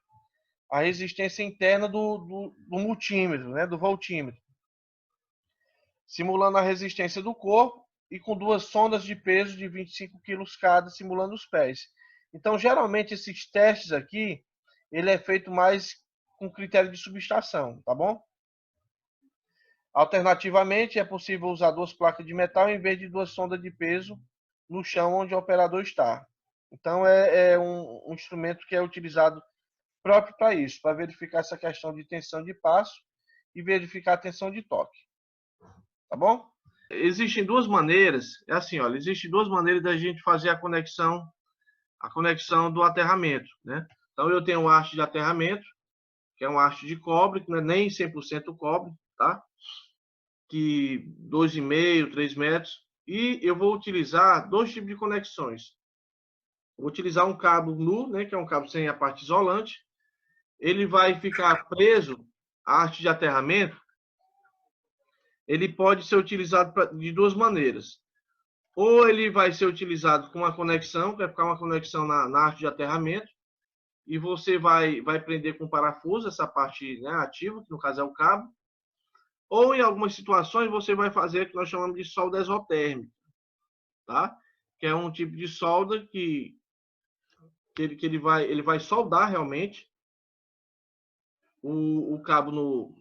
A resistência interna do multímetro, né? Do voltímetro. Simulando a resistência do corpo e com 2 sondas de peso de 25 kg cada, simulando os pés. Então, geralmente, esses testes aqui, ele é feito mais com critério de subestação, tá bom? Alternativamente, é possível usar 2 placas de metal em vez de 2 sondas de peso no chão onde o operador está. Então, é um instrumento que é utilizado próprio para isso, para verificar essa questão de tensão de passo e verificar a tensão de toque. Tá bom? Existem 2 maneiras, é assim, olha, existem 2 maneiras da gente fazer a conexão do aterramento, né? Então, eu tenho uma haste de aterramento, que é uma haste de cobre, que não é nem 100% cobre, tá? Que 2,5, 3 metros, e eu vou utilizar 2 tipos de conexões. Vou utilizar um cabo nu, né, que é um cabo sem a parte isolante. Ele vai ficar preso à haste de aterramento. Ele pode ser utilizado de 2 maneiras. Ou ele vai ser utilizado com uma conexão, vai ficar uma conexão na haste de aterramento, e você vai prender com parafuso essa parte, né, ativa, que no caso é o cabo. Ou em algumas situações você vai fazer o que nós chamamos de solda exotérmica, tá? Que é um tipo de solda que ele vai soldar realmente o cabo no...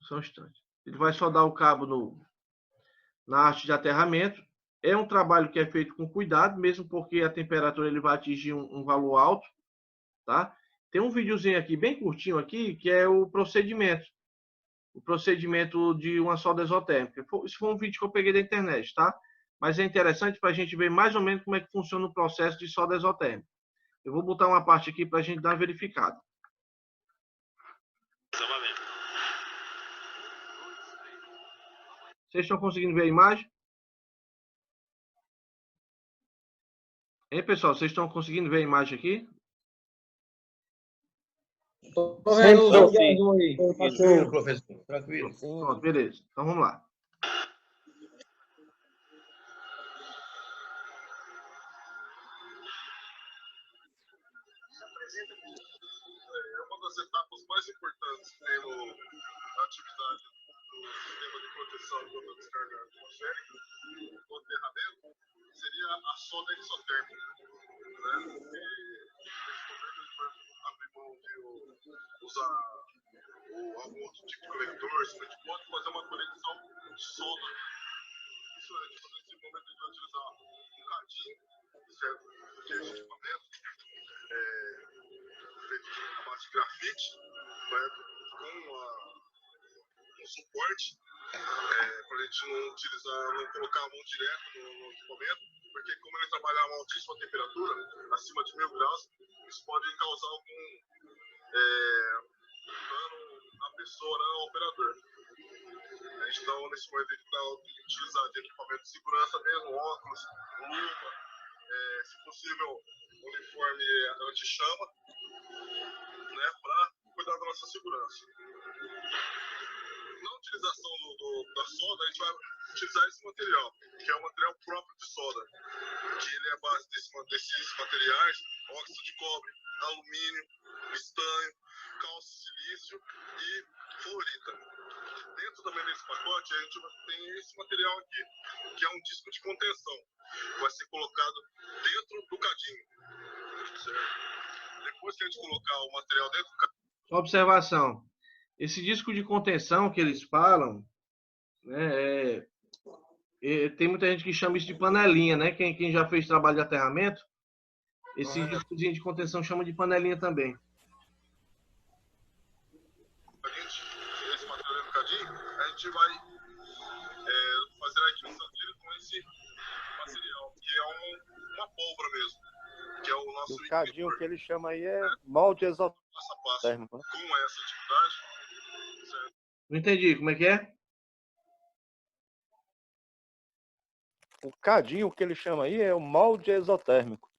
Só um instante. Ele vai soldar o cabo na haste de aterramento. É um trabalho que é feito com cuidado, mesmo porque a temperatura ele vai atingir um valor alto, tá? Tem um videozinho aqui, bem curtinho aqui, que é o procedimento. O procedimento de uma solda exotérmica. Isso foi um vídeo que eu peguei da internet, tá? Mas é interessante para a gente ver mais ou menos como é que funciona o processo de solda exotérmica. Eu vou botar uma parte aqui para a gente dar uma verificada. Vocês estão conseguindo ver a imagem? Hein, pessoal? Vocês estão conseguindo ver a imagem aqui?
Tô vendo o
Sim.
João aí.
Tranquilo, professor. Tranquilo.
Pronto, beleza. Então vamos lá.
É uma das etapas mais importantes que tem na atividade do sistema de proteção contra a descarga atmosférica do aterramento seria a solda exotérmica, né? E nesse momento a gente vai abrir mão de usar algum outro tipo de conector, simplesmente pode fazer uma conexão de solda. Isso é, tipo, nesse momento a gente vai utilizar um cadinho, certo? Que é esse equipamento feito de a base de grafite, né, com um suporte, para a gente não utilizar, não colocar a mão direto no equipamento, porque como ele trabalha a uma altíssima temperatura, acima de 1000 graus, isso pode causar algum dano à pessoa, né, ao operador. Então, nesse momento, a gente está utilizando de equipamento de segurança mesmo, óculos, luva, se possível, uniforme anti-chama, né, para cuidar da nossa segurança. Na utilização da solda, a gente vai utilizar esse material, que é o material próprio de solda, que ele é a base desses materiais: óxido de cobre, alumínio, estanho, cálcio, silício e fluorita. Dentro também desse pacote, a gente tem esse material aqui, que é um disco de contenção, que vai ser colocado dentro do cadinho. Certo? Depois que a gente colocar o material dentro do cadinho...
Observação. Esse disco de contenção que eles falam, né, tem muita gente que chama isso de panelinha, né? Quem já fez trabalho de aterramento, esse discozinho de contenção chama de panelinha também.
Esse material do cadinho, a gente vai fazer a aquisição dele com esse material, que é uma pólvora mesmo, que é o nosso...
O cadinho que ele chama aí é molde exotérmico.
Com essa atividade, certo?
Não entendi, como é que é?
O cadinho que ele chama aí é o molde exotérmico.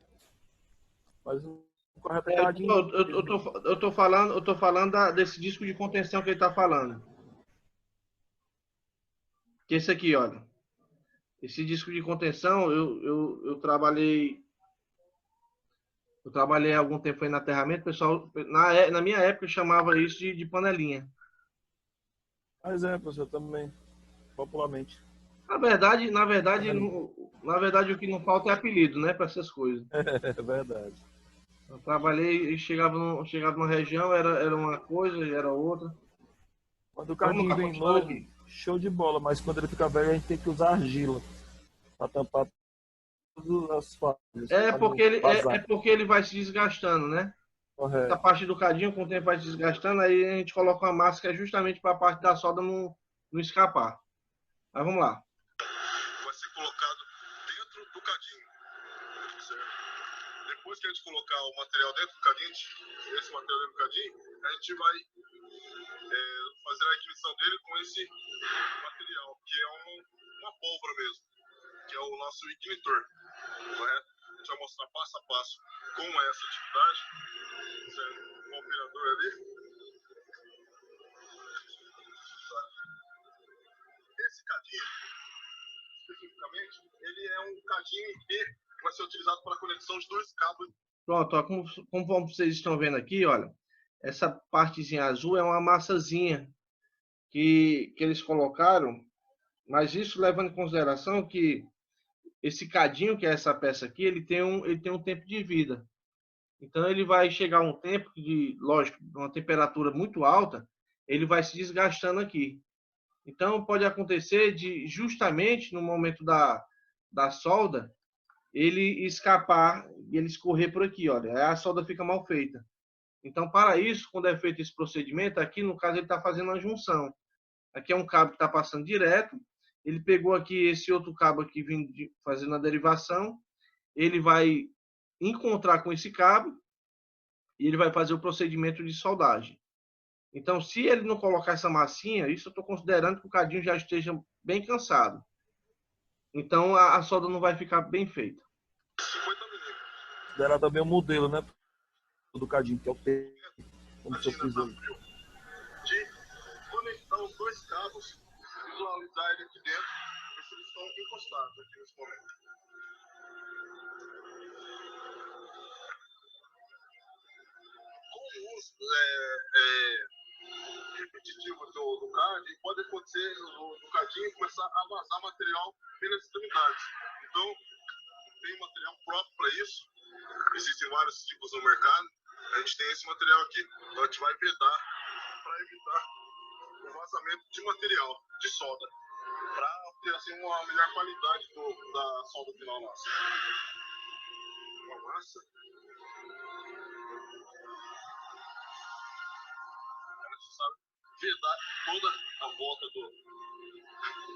Mas o correto é cadinho.
Eu tô falando desse disco de contenção que ele tá falando. Que esse aqui, olha. Esse disco de contenção, eu trabalhei há algum tempo aí na aterramento, pessoal, na minha época chamava isso de panelinha.
Mas professor, também, popularmente.
Na verdade, o que não falta é apelido, né, para essas coisas.
É verdade.
Eu trabalhei e chegava numa região, era uma coisa e era outra.
Quando o cadinho vem novo, show de bola, mas quando ele fica velho, a gente tem que usar argila para tampar todas as falhas.
Porque ele vai se desgastando, né?
Correto.
Essa parte do cadinho, com o tempo vai se desgastando, aí a gente coloca uma máscara justamente para a parte da solda não escapar. Mas vamos lá.
Vai ser colocado dentro do cadinho, certo? Depois que a gente colocar o material dentro do cadinho, esse material dentro do cadinho, a gente vai fazer a aquisição dele com esse material, que é uma pólvora mesmo, que é o nosso ignitor, correto? A gente vai mostrar passo a passo como é essa atividade, certo? O operador ali. Esse cadinho, especificamente, ele é um cadinho em P que vai ser utilizado para a conexão de 2 cabos.
Pronto, ó, como vocês estão vendo aqui, olha, essa partezinha azul é uma massazinha que eles colocaram, mas isso levando em consideração que esse cadinho, que é essa peça aqui, ele tem um tempo de vida. Então ele vai chegar a um tempo de, lógico, uma temperatura muito alta, ele vai se desgastando aqui. Então pode acontecer de justamente no momento da solda ele escapar e ele escorrer por aqui, olha, aí a solda fica mal feita. Então para isso, quando é feito esse procedimento, aqui no caso ele está fazendo uma junção. Aqui é um cabo que está passando direto, ele pegou aqui esse outro cabo aqui vindo fazendo a derivação, ele vai encontrar com esse cabo e ele vai fazer o procedimento de soldagem. Então, se ele não colocar essa massinha, isso eu estou considerando que o cadinho já esteja bem cansado. Então, a solda não vai ficar bem feita.
Considerar também o modelo, né? Do cadinho, que é o P. Como o senhor frisou.
De conectar os 2 cabos, visualizar ele aqui dentro, ver se eles estão encostados aqui nesse momento. Com o uso repetitivo do CAD, pode acontecer no cadinho começar a vazar material pelas extremidades. Então, tem um material próprio para isso. Existem vários tipos no mercado. A gente tem esse material aqui. Então, a gente vai vedar para evitar o vazamento de material, de solda, para ter assim, uma melhor qualidade da solda final nossa. Uma massa. necessário vedar toda a volta do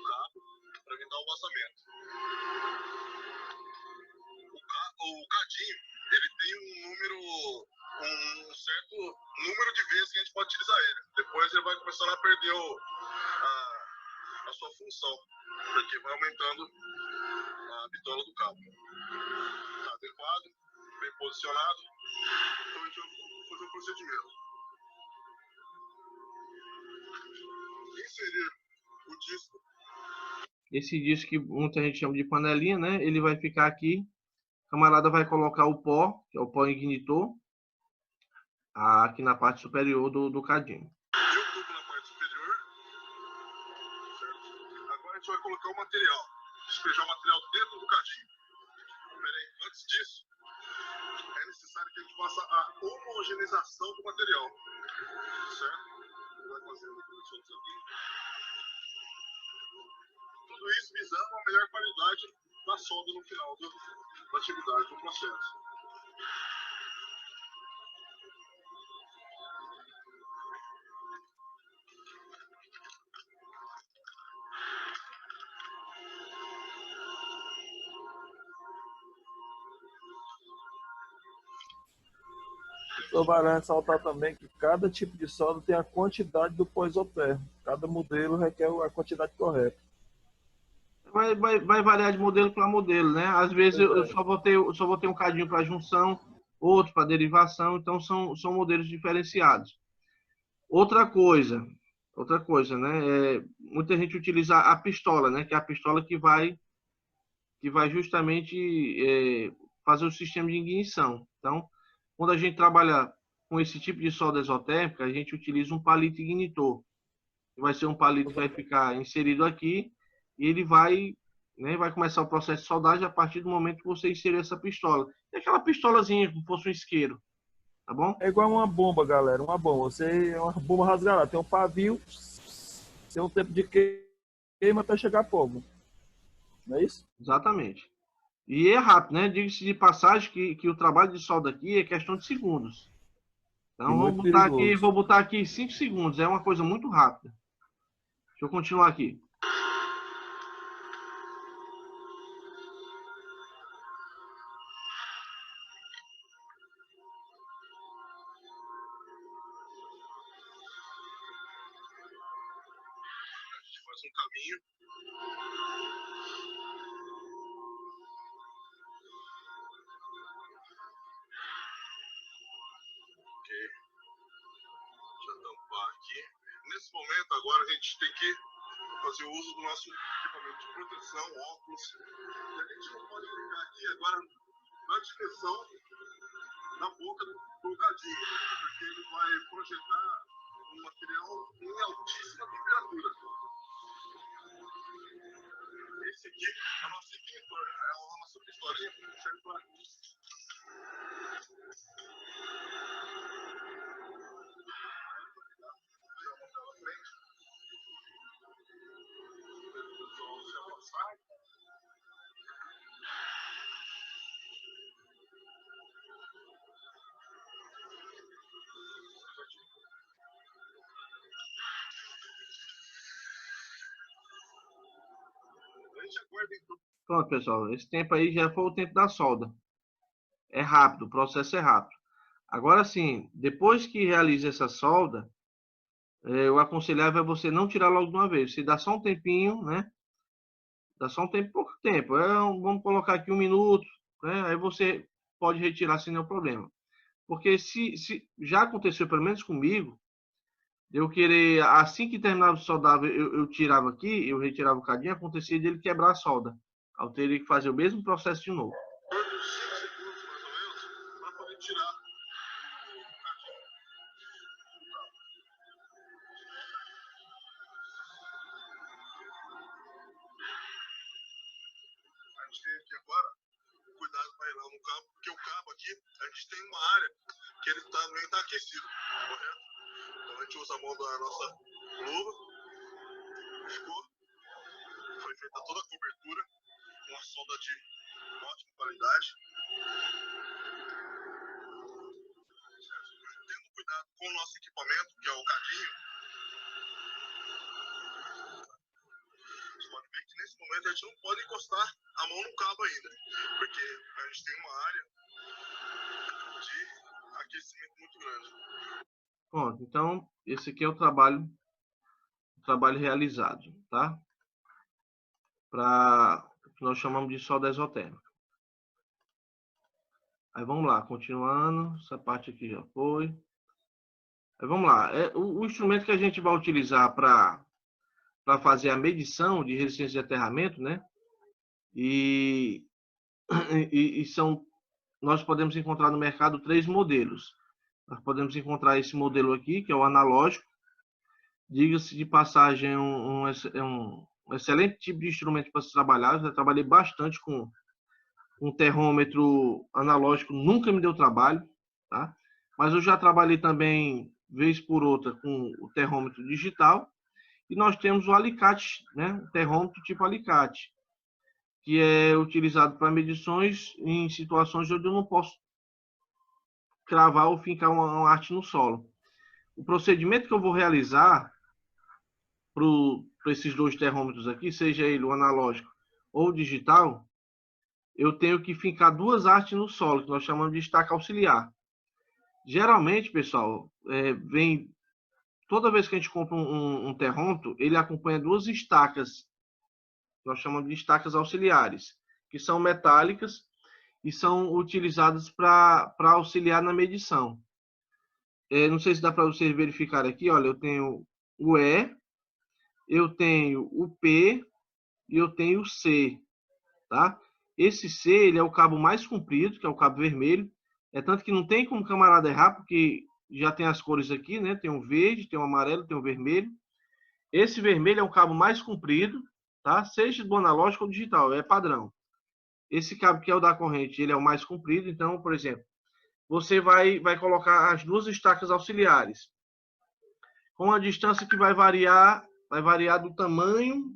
cabo para evitar o vazamento. O cadinho, ele tem um certo número de vezes que a gente pode utilizar ele. Depois ele vai começar a perder a sua função, porque vai aumentando a bitola do cabo. Tá adequado, bem posicionado, então a gente vai fazer o procedimento. Inserir o disco.
Esse disco que muita gente chama de panelinha, né? Ele vai ficar aqui. O camarada vai colocar o pó, que é o pó ignitor, aqui na parte superior do cadinho.
E o tubo na parte superior. Certo? Agora a gente vai colocar o material. Despejar o material dentro do cadinho. Porém, antes disso, é necessário que a gente faça a homogeneização do material. Certo? Ele vai fazer isso aqui. Tudo isso visando uma melhor qualidade da solda no final da atividade do processo.
Só vale ressaltar também que cada tipo de solda tem a quantidade do pó isotérmico. Cada modelo requer a quantidade correta.
Vai variar de modelo para modelo, né? Às vezes eu só vou ter um cadinho para junção, outro para derivação, então são modelos diferenciados. Outra coisa, né? Muita gente utiliza a pistola, né? Que é a pistola que vai justamente fazer o sistema de ignição. Então, quando a gente trabalha com esse tipo de solda exotérmica, a gente utiliza um palito ignitor. Vai ser um palito que vai ficar inserido aqui e ele vai começar o processo de soldagem a partir do momento que você inserir essa pistola. É aquela pistolazinha como se fosse um isqueiro, tá bom?
É igual uma bomba, galera, uma bomba. Você é uma bomba rasgada, tem um pavio, tem um tempo de queima até chegar fogo. Não é isso?
Exatamente. E é rápido, né? Diga-se de passagem que o trabalho de solda aqui é questão de segundos. Então vou botar aqui 5 segundos, é uma coisa muito rápida. Deixa eu continuar aqui.
Faz um caminho. Ok. Deixa eu tampar aqui. Nesse momento, agora a gente tem que fazer o uso do nosso equipamento de proteção, óculos. E a gente não pode ficar aqui agora na direção da boca do cadinho, porque ele vai projetar um material em altíssima temperatura. Esse aqui é o nosso ignitor, é a nossa pistolinha que serve para
Pronto, pessoal. Esse tempo aí já foi o tempo da solda. É rápido, o processo é rápido. Agora sim, depois que realiza essa solda, eu aconselhava você não tirar logo de uma vez. Você dá só um tempinho, né? Dá só um tempo, pouco tempo. Vamos colocar aqui 1 minuto, né? Aí você pode retirar sem nenhum problema. Porque se já aconteceu, pelo menos comigo, eu querer, assim que terminava de soldar, eu tirava aqui, eu retirava o cadinho, acontecia dele quebrar a solda. Eu teria que fazer o mesmo processo de novo.
5 segundos mais ou menos para poder tirar o cadinho. A gente tem aqui agora cuidado para ir lá no cabo, porque o cabo aqui, a gente tem uma área que ele também está aquecido, correto? Então a gente usa a mão da nossa luva, ficou, foi feita toda a cobertura, uma solda de ótima qualidade. Tendo cuidado com o nosso equipamento, que é o cadinho, momento a gente não pode encostar a mão no cabo ainda, porque a gente tem uma área de aquecimento muito grande.
Pronto, então esse aqui é o trabalho realizado, tá? Para o que nós chamamos de solda exotérmica. Aí vamos lá, continuando, essa parte aqui já foi. Aí vamos lá, o instrumento que a gente vai utilizar para fazer a medição de resistência de aterramento, né? E nós podemos encontrar no mercado 3 modelos. Nós podemos encontrar esse modelo aqui, que é o analógico. Diga-se de passagem, é um excelente tipo de instrumento para se trabalhar. Eu já trabalhei bastante com termômetro analógico, nunca me deu trabalho, tá? Mas eu já trabalhei também, vez por outra, com o termômetro digital. E nós temos o alicate, né? O termômetro tipo alicate, que é utilizado para medições em situações onde eu não posso cravar ou fincar uma arte no solo. O procedimento que eu vou realizar para esses 2 termômetros aqui, seja ele o analógico ou o digital, eu tenho que fincar 2 artes no solo, que nós chamamos de estaca auxiliar. Geralmente, pessoal, toda vez que a gente compra um termômetro, ele acompanha 2 estacas, nós chamamos de estacas auxiliares, que são metálicas e são utilizadas para auxiliar na medição. Não sei se dá para vocês verificar aqui, olha, eu tenho o E, eu tenho o P e eu tenho o C, tá? Esse C, ele é o cabo mais comprido, que é o cabo vermelho, tanto que não tem como o camarada errar, porque já tem as cores aqui, né? Tem o verde, tem o amarelo, tem o vermelho. Esse vermelho é o cabo mais comprido, tá? Seja do analógico ou digital, é padrão. Esse cabo que é o da corrente, ele é o mais comprido, então, por exemplo, você vai colocar as 2 estacas auxiliares, com a distância que vai variar do tamanho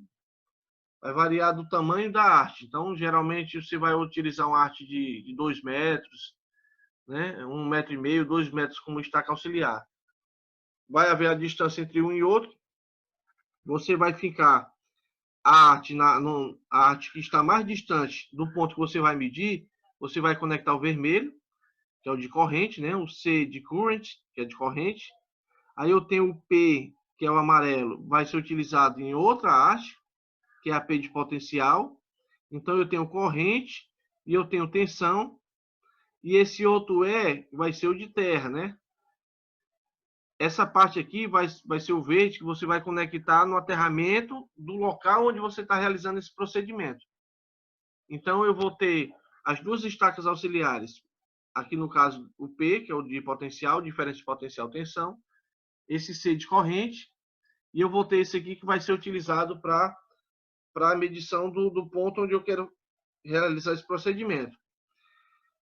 da arte. Então, geralmente, você vai utilizar uma arte de 2 metros, né? 1,5 metro, 2 metros como estaca auxiliar. Vai haver a distância entre um e outro. Você vai ficar a arte que está mais distante do ponto que você vai medir, você vai conectar o vermelho, que é o de corrente, né? O C de current, que é de corrente. Aí eu tenho o P, que é o amarelo, vai ser utilizado em outra arte, que é a P de potencial. Então eu tenho corrente e eu tenho tensão. E esse outro E vai ser o de terra, né? Essa parte aqui vai ser o verde, que você vai conectar no aterramento do local onde você está realizando esse procedimento. Então eu vou ter as 2 estacas auxiliares. Aqui no caso o P, que é o de potencial, diferença de potencial tensão. Esse C de corrente. E eu vou ter esse aqui que vai ser utilizado para a medição do ponto onde eu quero realizar esse procedimento.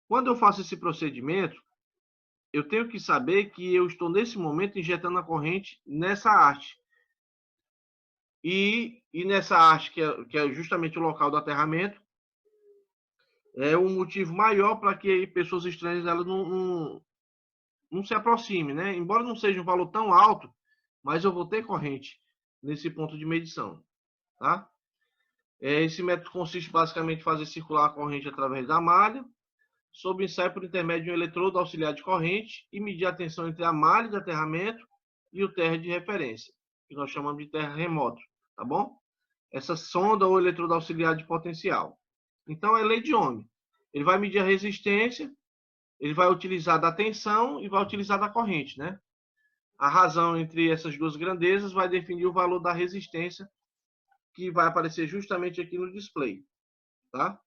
Quando eu faço esse procedimento, eu tenho que saber que eu estou, nesse momento, injetando a corrente nessa haste. E nessa haste, que é justamente o local do aterramento, é um motivo maior para que pessoas estranhas elas não se aproximem, né? Embora não seja um valor tão alto, mas eu vou ter corrente nesse ponto de medição, tá? Esse método consiste basicamente em fazer circular a corrente através da malha, sob ensaio por intermédio de um eletrodo auxiliar de corrente e medir a tensão entre a malha de aterramento e o terra de referência, que nós chamamos de terra remoto, tá bom? Essa sonda ou eletrodo auxiliar de potencial. Então, é lei de Ohm. Ele vai medir a resistência, ele vai utilizar da tensão e vai utilizar da corrente, né? A razão entre essas 2 grandezas vai definir o valor da resistência, que vai aparecer justamente aqui no display, tá?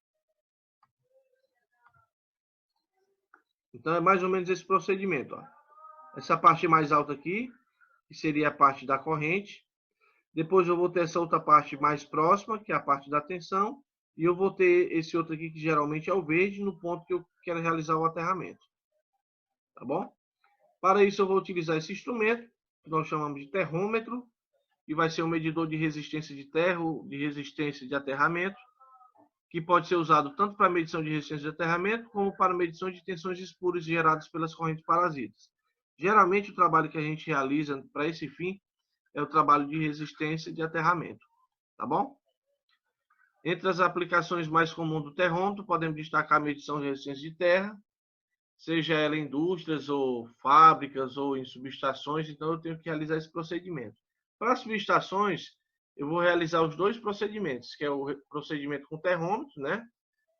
Então, é mais ou menos esse procedimento, ó. Essa parte mais alta aqui, que seria a parte da corrente. Depois eu vou ter essa outra parte mais próxima, que é a parte da tensão. E eu vou ter esse outro aqui, que geralmente é o verde, no ponto que eu quero realizar o aterramento. Tá bom? Para isso, eu vou utilizar esse instrumento, que nós chamamos de termômetro, que vai ser um medidor de resistência de terra, de resistência de aterramento, que pode ser usado tanto para medição de resistência de aterramento, como para medição de tensões espúrias geradas pelas correntes parasitas. Geralmente, o trabalho que a gente realiza para esse fim é o trabalho de resistência de aterramento. Tá bom? Entre as aplicações mais comuns do terrômetro, podemos destacar a medição de resistência de terra, seja ela em indústrias ou fábricas ou em subestações, então eu tenho que realizar esse procedimento. Para as subestações, eu vou realizar os dois procedimentos, que é o procedimento com terrômetro, né,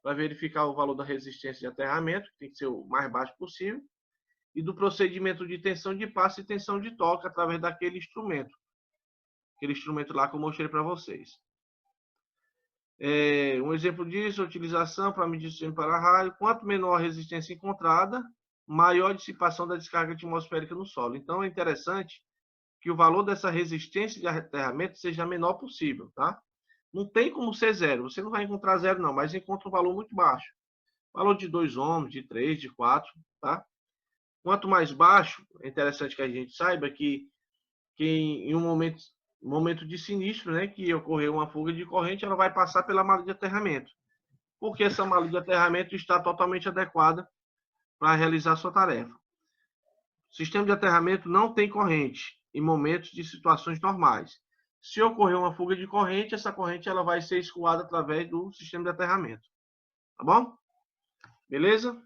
para verificar o valor da resistência de aterramento, que tem que ser o mais baixo possível, e do procedimento de tensão de passe e tensão de toque através daquele instrumento. Aquele instrumento lá que eu mostrei para vocês. Um exemplo disso, a utilização para medir o sistema para-raio. Quanto menor a resistência encontrada, maior a dissipação da descarga atmosférica no solo. Então, é interessante que o valor dessa resistência de aterramento seja a menor possível, tá? Não tem como ser zero. Você não vai encontrar zero, não, mas encontra um valor muito baixo. Valor de 2 ohms, de 3, de 4, tá? Quanto mais baixo, é interessante que a gente saiba que em um momento de sinistro, né, que ocorreu uma fuga de corrente, ela vai passar pela malha de aterramento. Porque essa malha de aterramento está totalmente adequada para realizar a sua tarefa. O sistema de aterramento não tem corrente em momentos de situações normais. Se ocorrer uma fuga de corrente, essa corrente ela vai ser escoada através do sistema de aterramento. Tá bom? Beleza?